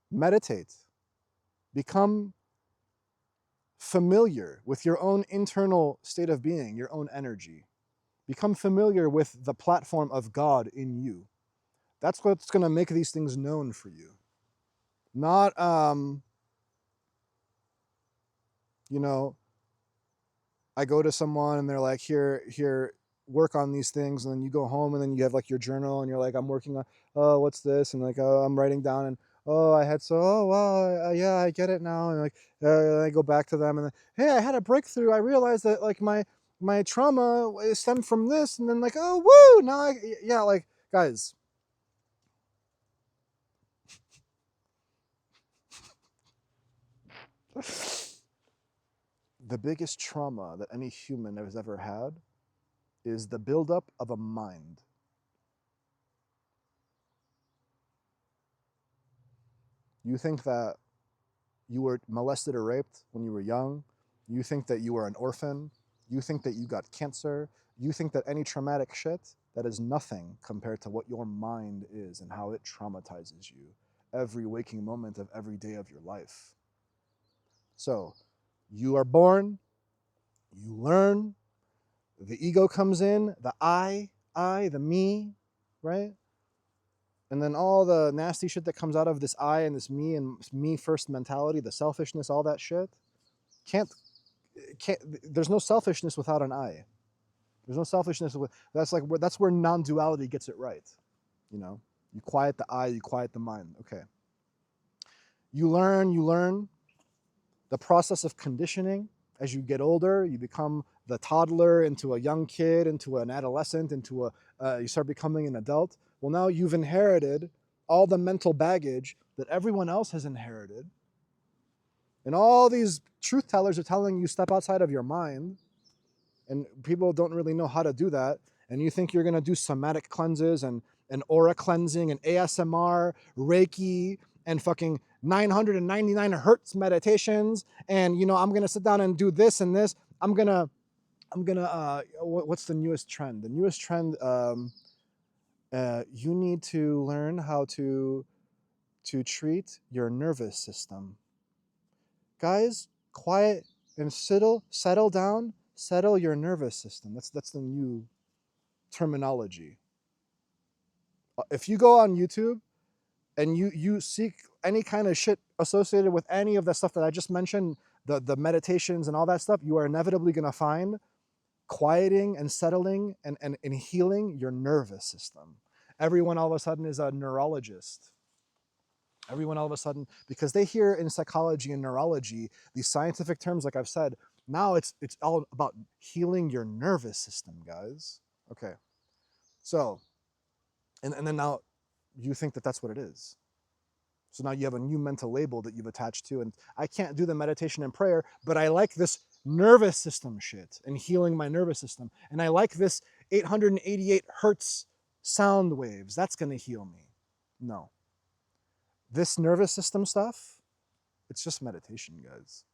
Meditate. Become familiar with your own internal state of being, your own energy. Become familiar with the platform of God in you. That's what's going to make these things known for you. Not you know, I go to someone and they're like, here, work on these things, and then you go home and then you have like your journal and you're like, I'm working on, oh, what's this, and like, oh, I'm writing down, and oh, I had so, oh wow, yeah, I get it now, and like, I go back to them and then, hey, I had a breakthrough. I realized that like my trauma stemmed from this, and then like, oh woo, now yeah, like guys, the biggest trauma that any human has ever had is the buildup of a mind. You think that you were molested or raped when you were young. You think that you were an orphan. You think that you got cancer. You think that any traumatic shit, that is nothing compared to what your mind is and how it traumatizes you every waking moment of every day of your life. So you are born, you learn, the ego comes in, the I, the me, right? And then all the nasty shit that comes out of this I and this me and me first mentality, the selfishness, all that shit, can't can't there's no selfishness without an I. There's no selfishness with that's where non-duality gets it right. You know, you quiet the I, you quiet the mind. Okay. You learn the process of conditioning. As you get older, you become the toddler into a young kid, into an adolescent, into you start becoming an adult. Well, now you've inherited all the mental baggage that everyone else has inherited. And all these truth tellers are telling you step outside of your mind, and people don't really know how to do that. And you think you're going to do somatic cleanses and aura cleansing and ASMR, Reiki, and fucking 999 hertz meditations. And, I'm going to sit down and do this and this. What's the newest trend? The newest trend, you need to learn how to treat your nervous system. Guys, quiet and settle down, settle your nervous system. That's the new terminology. If you go on YouTube and you seek any kind of shit associated with any of the stuff that I just mentioned, the meditations and all that stuff, you are inevitably going to find quieting and settling and healing your nervous system. Everyone all of a sudden is a neurologist. Everyone all of a sudden, because they hear in psychology and neurology these scientific terms, like I've said, now it's all about healing your nervous system, guys. Okay. So, and then now you think that that's what it is. So now you have a new mental label that you've attached to, and I can't do the meditation and prayer, but I like this nervous system shit and healing my nervous system. And I like this 888 hertz sound waves. That's going to heal me. No. This nervous system stuff, it's just meditation, guys.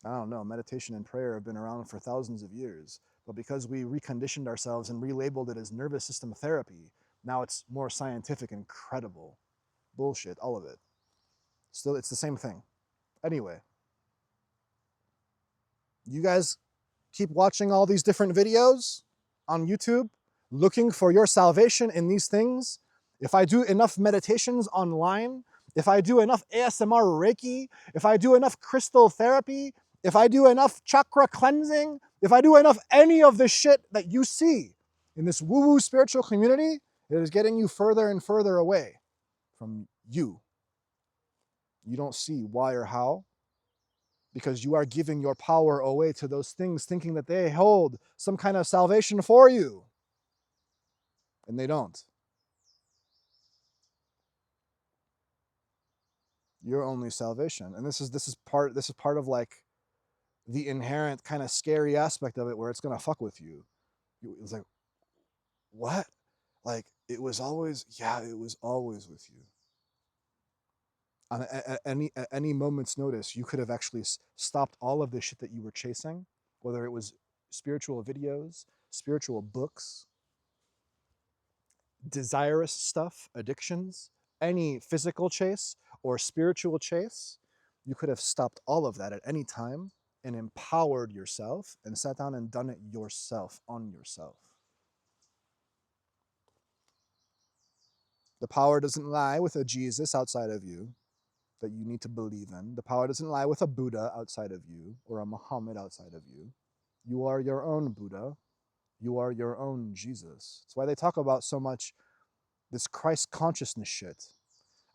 I don't know. Meditation and prayer have been around for thousands of years, but because we reconditioned ourselves and relabeled it as nervous system therapy, now it's more scientific and credible. Bullshit, all of it. Still, it's the same thing. Anyway, you guys keep watching all these different videos on YouTube, looking for your salvation in these things. If I do enough meditations online, if I do enough ASMR Reiki, if I do enough crystal therapy, if I do enough chakra cleansing, if I do enough any of the shit that you see in this woo-woo spiritual community, it is getting you further and further away from you. You don't see why or how, because you are giving your power away to those things, thinking that they hold some kind of salvation for you, and they don't. Your only salvation, and this is part of like the inherent kind of scary aspect of it, where it's gonna fuck with you. It's like, what? Like it was always, yeah, it was always with you. On any moment's notice, you could have actually stopped all of the shit that you were chasing, whether it was spiritual videos, spiritual books, desirous stuff, addictions, any physical chase or spiritual chase. You could have stopped all of that at any time and empowered yourself and sat down and done it yourself on yourself. The power doesn't lie with a Jesus outside of you that you need to believe in. The power doesn't lie with a Buddha outside of you or a Muhammad outside of you. You are your own Buddha. You are your own Jesus. That's why they talk about so much this Christ consciousness shit.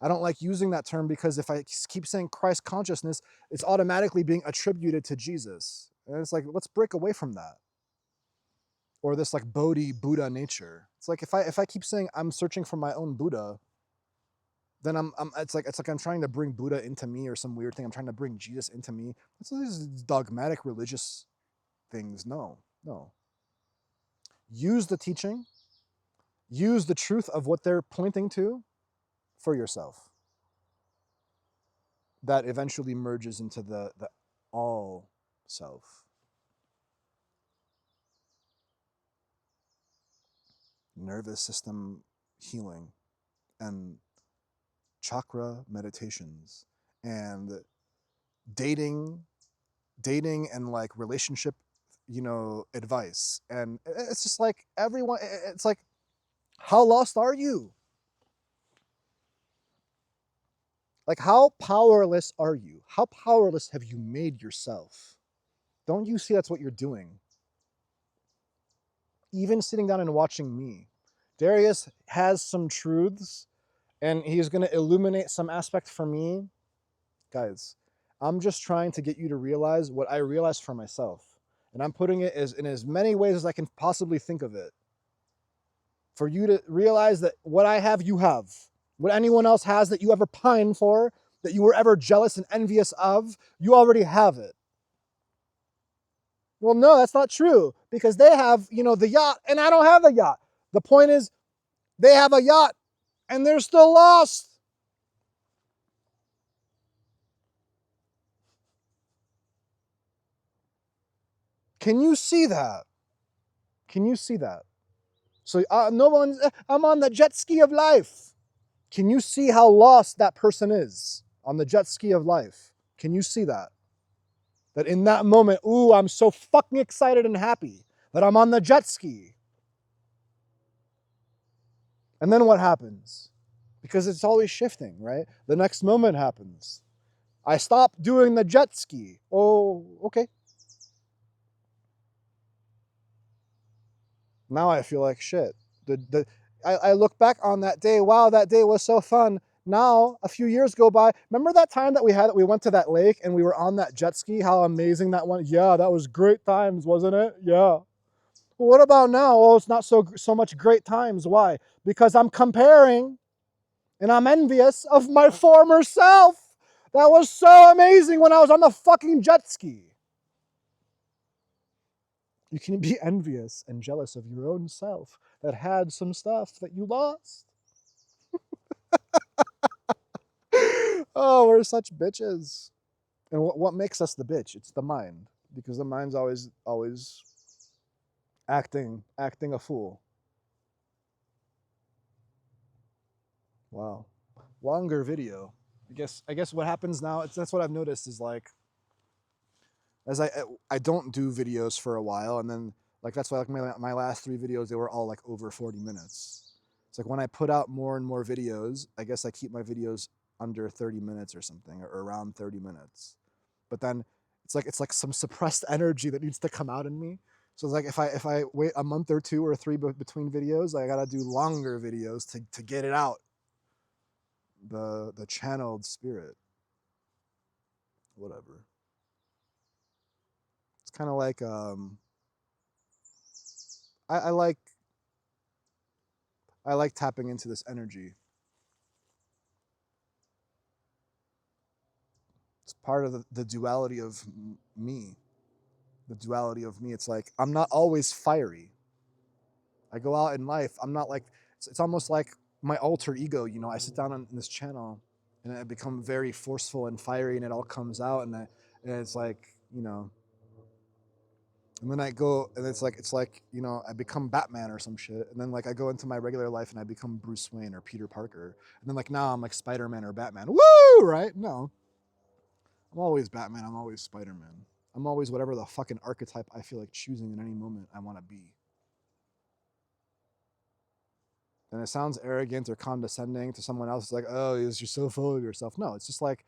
I don't like using that term because if I keep saying Christ consciousness, it's automatically being attributed to Jesus. And it's like, let's break away from that. Or this like Bodhi Buddha nature. It's like if I keep saying I'm searching for my own Buddha, then I'm it's like I'm trying to bring Buddha into me or some weird thing. I'm trying to bring Jesus into me. It's these dogmatic religious things. No, no. Use the teaching, use the truth of what they're pointing to for yourself. That eventually merges into the all self. Nervous system healing and chakra meditations and dating and like relationship, advice. And it's just like everyone, it's like, how lost are you? Like, how powerless are you? How powerless have you made yourself? Don't you see that's what you're doing? Even sitting down and watching me. Darius has some truths and he's going to illuminate some aspect for me. Guys, I'm just trying to get you to realize what I realized for myself. And I'm putting it in as many ways as I can possibly think of it. For you to realize that what I have, you have. What anyone else has that you ever pined for, that you were ever jealous and envious of, you already have it. Well, no, that's not true because they have, the yacht and I don't have the yacht. The point is they have a yacht and they're still lost. Can you see that? Can you see that? So no one, I'm on the jet ski of life. Can you see how lost that person is on the jet ski of life? Can you see that? That in that moment, ooh, I'm so fucking excited and happy that I'm on the jet ski. And then what happens? Because it's always shifting, right? The next moment happens. I stop doing the jet ski. Oh, okay. Now I feel like shit. I look back on that day. Wow, that day was so fun. Now, a few years go by. Remember that time that we went to that lake and we were on that jet ski? How amazing that one. Yeah, that was great times, wasn't it? Yeah. Well, what about now? Oh, it's not so much great times. Why? Because I'm comparing and I'm envious of my former self. That was so amazing when I was on the fucking jet ski. You can be envious and jealous of your own self that had some stuff that you lost. Oh, we're such bitches. And what makes us the bitch? It's the mind, because the mind's always acting a fool. Wow, longer video. I guess what happens now. That's what I've noticed is like, as I don't do videos for a while, and then like that's why like my last 3 videos, they were all like over 40 minutes. It's like when I put out more and more videos, I guess I keep my videos under 30 minutes or something, or around 30 minutes. But then it's like some suppressed energy that needs to come out in me. So it's like if I wait a month or 2 or 3 between videos, I gotta do longer videos to get it out. The channeled spirit, whatever. It's kind of like I like tapping into this energy. It's part of the duality of me. The duality of me. It's like I'm not always fiery. I go out in life. I'm not like it's almost like my alter ego. I sit down on this channel and I become very forceful and fiery, and it all comes out, and it's like and then I go and it's like I become Batman or some shit, and then like I go into my regular life and I become Bruce Wayne or Peter Parker, and then like now I'm like Spider-Man or Batman. Woo! Right? No, I'm always Batman. I'm always Spider-Man. I'm always whatever the fucking archetype I feel like choosing in any moment I want to be. and it sounds arrogant or condescending to someone else. It's like, oh, you're so full of yourself. No, it's just like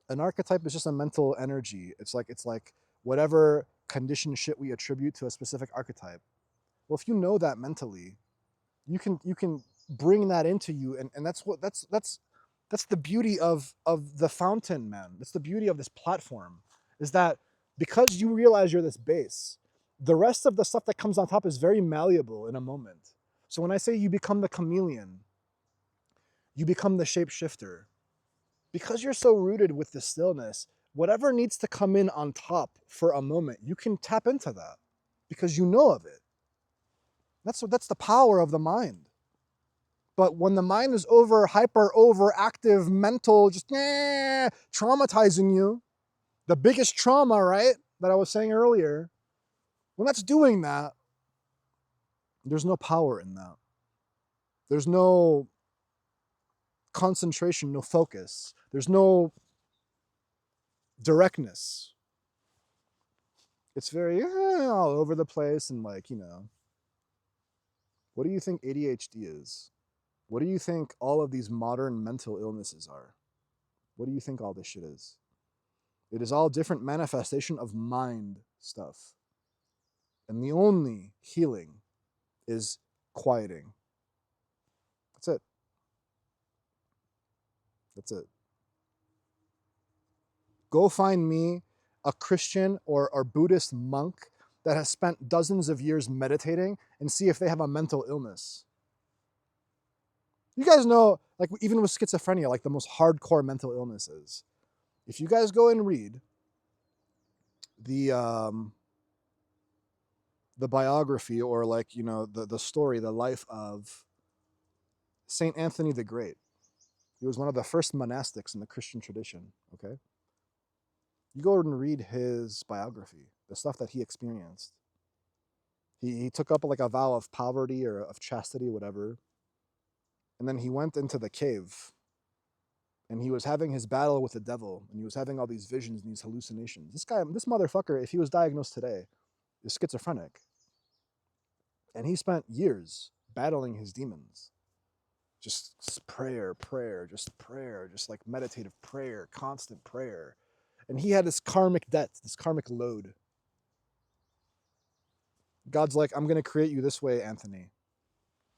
an archetype is just a mental energy. It's like whatever conditioned shit we attribute to a specific archetype. Well, if you know that mentally, you can bring that into you, and that's the beauty of the fountain, man. That's the beauty of this platform, is that because you realize you're this base, the rest of the stuff that comes on top is very malleable in a moment. So when I say you become the chameleon, you become the shapeshifter, because you're so rooted with the stillness, whatever needs to come in on top for a moment, you can tap into that because you know of it. That's the power of the mind. But when the mind is overactive, mental, just traumatizing you, the biggest trauma, right, that I was saying earlier, when that's doing that, there's no power in that. There's no concentration, no focus. There's no directness. It's very all over the place, and what do you think ADHD is? What do you think all of these modern mental illnesses are? What do you think all this shit is? It is all different manifestation of mind stuff. And the only healing is quieting. That's it. That's it. Go find me a Christian or Buddhist monk that has spent dozens of years meditating and see if they have a mental illness. You guys know, like even with schizophrenia, like the most hardcore mental illnesses. If you guys go and read the biography, or the story, the life of Saint Anthony the Great. He was one of the first monastics in the Christian tradition, okay? You go and read his biography, the stuff that he experienced. He took up like a vow of poverty or of chastity, whatever. And then he went into the cave and he was having his battle with the devil, and he was having all these visions and these hallucinations. This motherfucker, if he was diagnosed today, is schizophrenic. And he spent years battling his demons. Just prayer, just like meditative prayer, constant prayer. And he had this karmic debt, this karmic load. God's like, I'm going to create you this way, Anthony.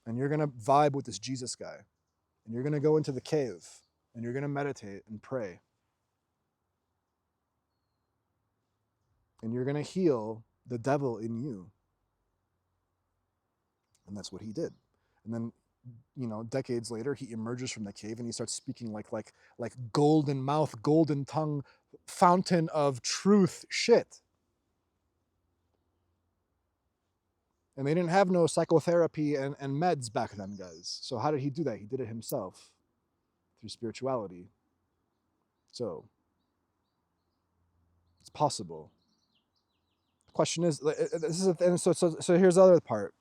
And you're going to vibe with this Jesus guy. And you're going to go into the cave. And you're going to meditate and pray. And you're going to heal the devil in you. And that's what he did. And then, decades later, he emerges from the cave and he starts speaking like golden mouth, golden tongue, fountain of truth shit. And they didn't have no psychotherapy and meds back then, guys. So how did he do that? He did it himself through spirituality. So it's possible. The question is, so here's the other part.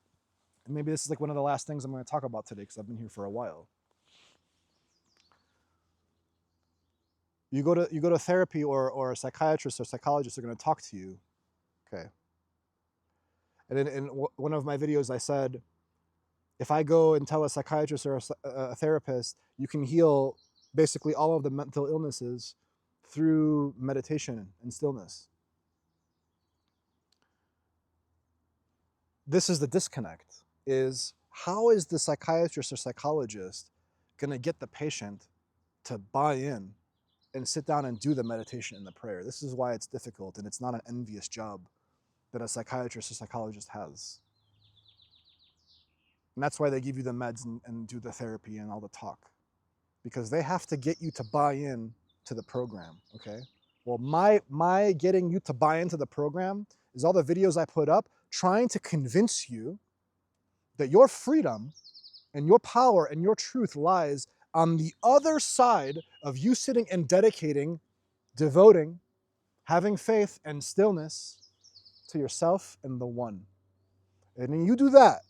And maybe this is like one of the last things I'm going to talk about today because I've been here for a while. You go to therapy, or a psychiatrist or psychologist are going to talk to you. Okay. And in one of my videos, I said, if I go and tell a psychiatrist or a therapist, you can heal basically all of the mental illnesses through meditation and stillness. This is the disconnect, is how is the psychiatrist or psychologist going to get the patient to buy in and sit down and do the meditation and the prayer? This is why it's difficult, and it's not an envious job that a psychiatrist or psychologist has. And that's why they give you the meds and do the therapy and all the talk, because they have to get you to buy in to the program, okay? Well, my getting you to buy into the program is all the videos I put up trying to convince you that your freedom and your power and your truth lies on the other side of you sitting and dedicating, devoting, having faith and stillness to yourself and the one. And when you do that,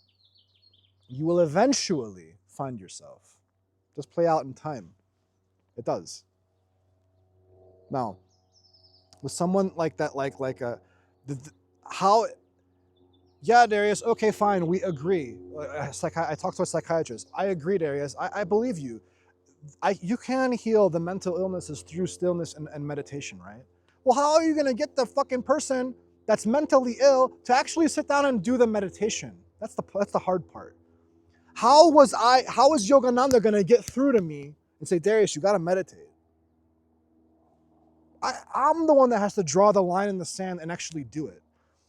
you will eventually find yourself. Just play out in time. It does. Now, with someone like that, how Yeah, Darius, okay, fine, we agree. I talked to a psychiatrist. I agree, Darius. I believe you. You can heal the mental illnesses through stillness and meditation, right? Well, how are you going to get the fucking person that's mentally ill to actually sit down and do the meditation? That's the hard part. How is Yogananda going to get through to me and say, Darius, you got to meditate? I'm the one that has to draw the line in the sand and actually do it.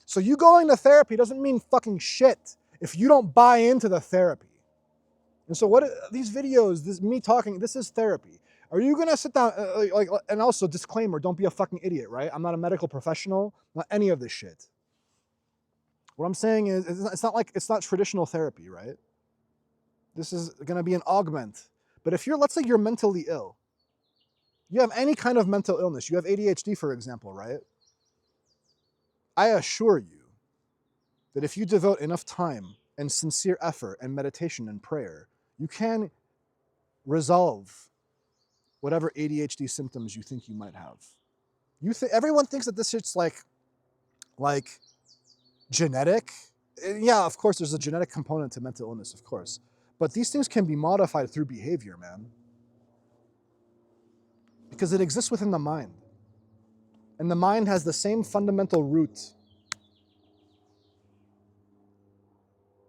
So you going to therapy doesn't mean fucking shit if you don't buy into the therapy. And so these videos, me talking, this is therapy. Are you gonna sit down, and also disclaimer, don't be a fucking idiot, right? I'm not a medical professional, not any of this shit. What I'm saying is, it's not traditional therapy, right? This is gonna be an augment. But if let's say you're mentally ill, you have any kind of mental illness, you have ADHD, for example, right? I assure you that if you devote enough time and sincere effort and meditation and prayer, you can resolve whatever ADHD symptoms you think you might have. Everyone thinks that this shit's like genetic. Yeah, of course, there's a genetic component to mental illness, of course. But these things can be modified through behavior, man. Because it exists within the mind. And the mind has the same fundamental root.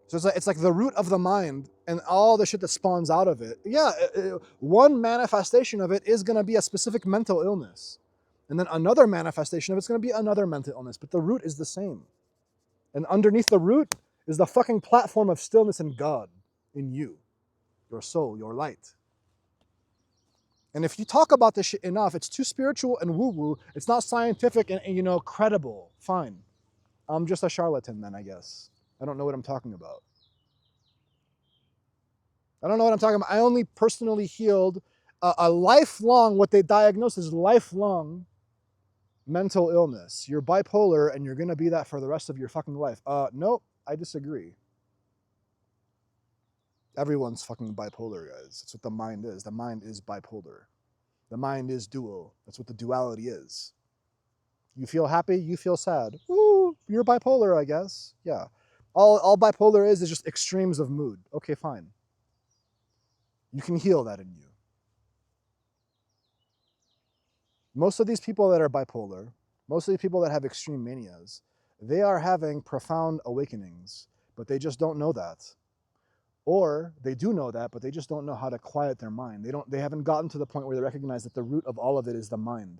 So it's like the root of the mind and all the shit that spawns out of it. Yeah, one manifestation of it is going to be a specific mental illness. And then another manifestation of it's going to be another mental illness. But the root is the same. And underneath the root is the fucking platform of stillness in God, in you, your soul, your light. And if you talk about this shit enough, it's too spiritual and woo-woo. It's not scientific and credible. Fine. I'm just a charlatan then, I guess. I don't know what I'm talking about. I don't know what I'm talking about. I only personally healed a lifelong, what they diagnose as lifelong mental illness. You're bipolar and you're going to be that for the rest of your fucking life. Nope, I disagree. Everyone's fucking bipolar, guys. That's what the mind is. The mind is bipolar. The mind is dual. That's what the duality is. You feel happy, you feel sad. Ooh, you're bipolar, I guess. Yeah. All bipolar is just extremes of mood. Okay, fine. You can heal that in you. Most of these people that are bipolar, most of the people that have extreme manias, they are having profound awakenings, but they just don't know that. Or they do know that, but they just don't know how to quiet their mind. They haven't gotten to the point where they recognize that the root of all of it is the mind.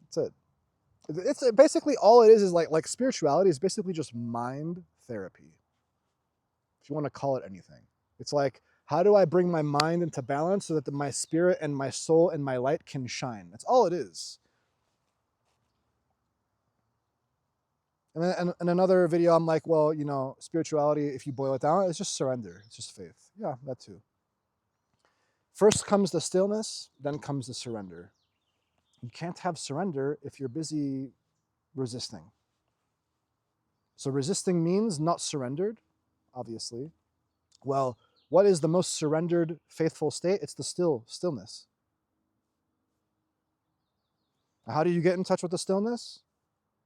That's it. It's basically all it is like spirituality is basically just mind therapy. If you want to call it anything. It's like, how do I bring my mind into balance so that my spirit and my soul and my light can shine? That's all it is. And then in another video, I'm like, well, spirituality, if you boil it down, it's just surrender. It's just faith. Yeah, that too. First comes the stillness, then comes the surrender. You can't have surrender if you're busy resisting. So resisting means not surrendered, obviously. Well, what is the most surrendered, faithful state? It's the stillness. How do you get in touch with the stillness?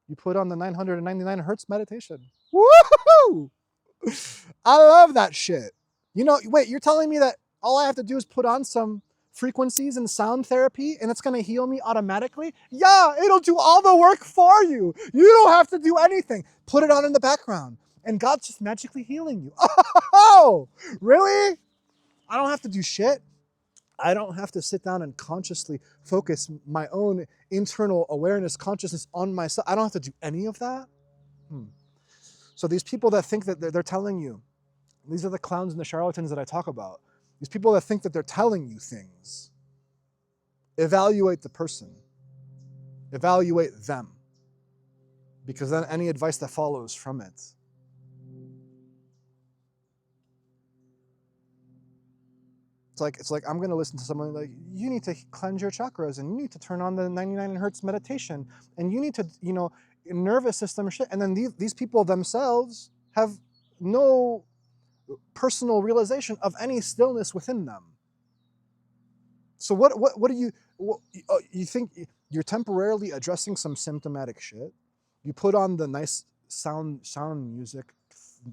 You put on the 999 hertz meditation. Woohoo! I love that shit. Wait, you're telling me that all I have to do is put on some frequencies and sound therapy and it's going to heal me automatically? Yeah, it'll do all the work for you. You don't have to do anything. Put it on in the background and God's just magically healing you. Oh, really? I don't have to do shit. I don't have to sit down and consciously focus my own internal awareness, consciousness on myself. I don't have to do any of that. So these people that think that they're telling you, these are the clowns and the charlatans that I talk about. These people that think that they're telling you things. Evaluate the person. Evaluate them. Because then any advice that follows from it. It's like I'm going to listen to someone like, you need to cleanse your chakras and you need to turn on the 99 hertz meditation and you need to, nervous system shit. And then these people themselves have no personal realization of any stillness within them. So what do you think you're temporarily addressing some symptomatic shit? You put on the nice sound music,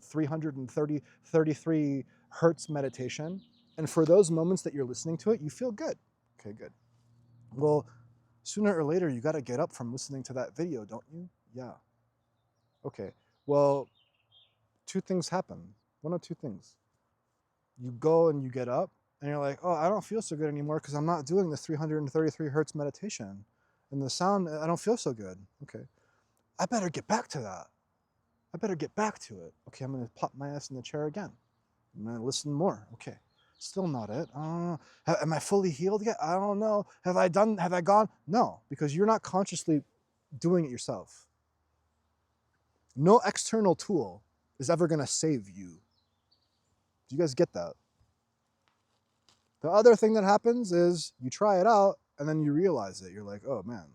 33 hertz meditation, and for those moments that you're listening to it, you feel good. Okay, good. Well, sooner or later, you got to get up from listening to that video, don't you? Yeah. Okay. Well, two things happen. One of two things. You go and you get up, and you're like, oh, I don't feel so good anymore because I'm not doing this 333 hertz meditation. And the sound, I don't feel so good. Okay. I better get back to that. I better get back to it. Okay, I'm going to pop my ass in the chair again. I'm going to listen more. Okay. Still not it. I don't know. Am I fully healed yet? I don't know. Have I gone? No, because you're not consciously doing it yourself. No external tool is ever going to save you. Do you guys get that? The other thing that happens is you try it out and then you realize it. You're like, oh man,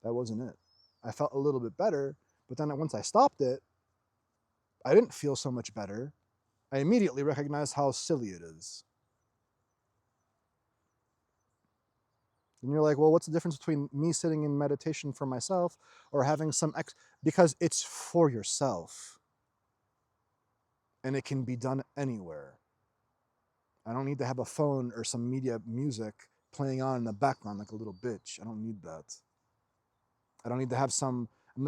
that wasn't it. I felt a little bit better, but then once I stopped it, I didn't feel so much better. I immediately recognized how silly it is. And you're like, well, what's the difference between me sitting in meditation for myself or having because it's for yourself. And it can be done anywhere. I don't need to have a phone or some media music playing on in the background like a little bitch. I don't need that. I don't need to have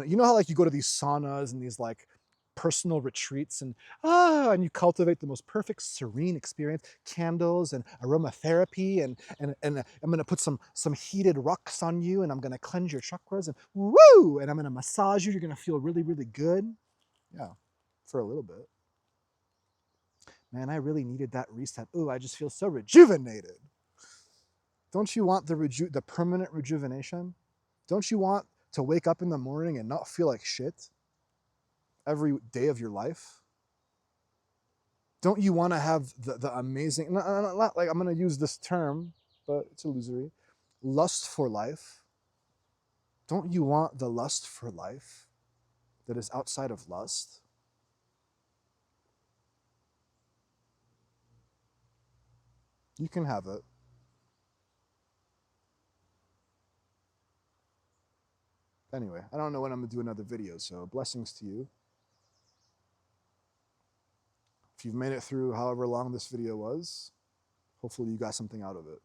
you know how like you go to these saunas and these like personal retreats and you cultivate the most perfect serene experience, candles and aromatherapy and I'm gonna put some heated rocks on you and I'm gonna cleanse your chakras and woo and I'm gonna massage you. You're gonna feel really, really good. Yeah, for a little bit. Man, I really needed that reset. Ooh, I just feel so rejuvenated. Don't you want the permanent rejuvenation? Don't you want to wake up in the morning and not feel like shit every day of your life? Don't you want to have the amazing, not like I'm going to use this term, but it's illusory, lust for life? Don't you want the lust for life that is outside of lust? You can have it. Anyway, I don't know when I'm going to do another video, so blessings to you. If you've made it through however long this video was, hopefully you got something out of it.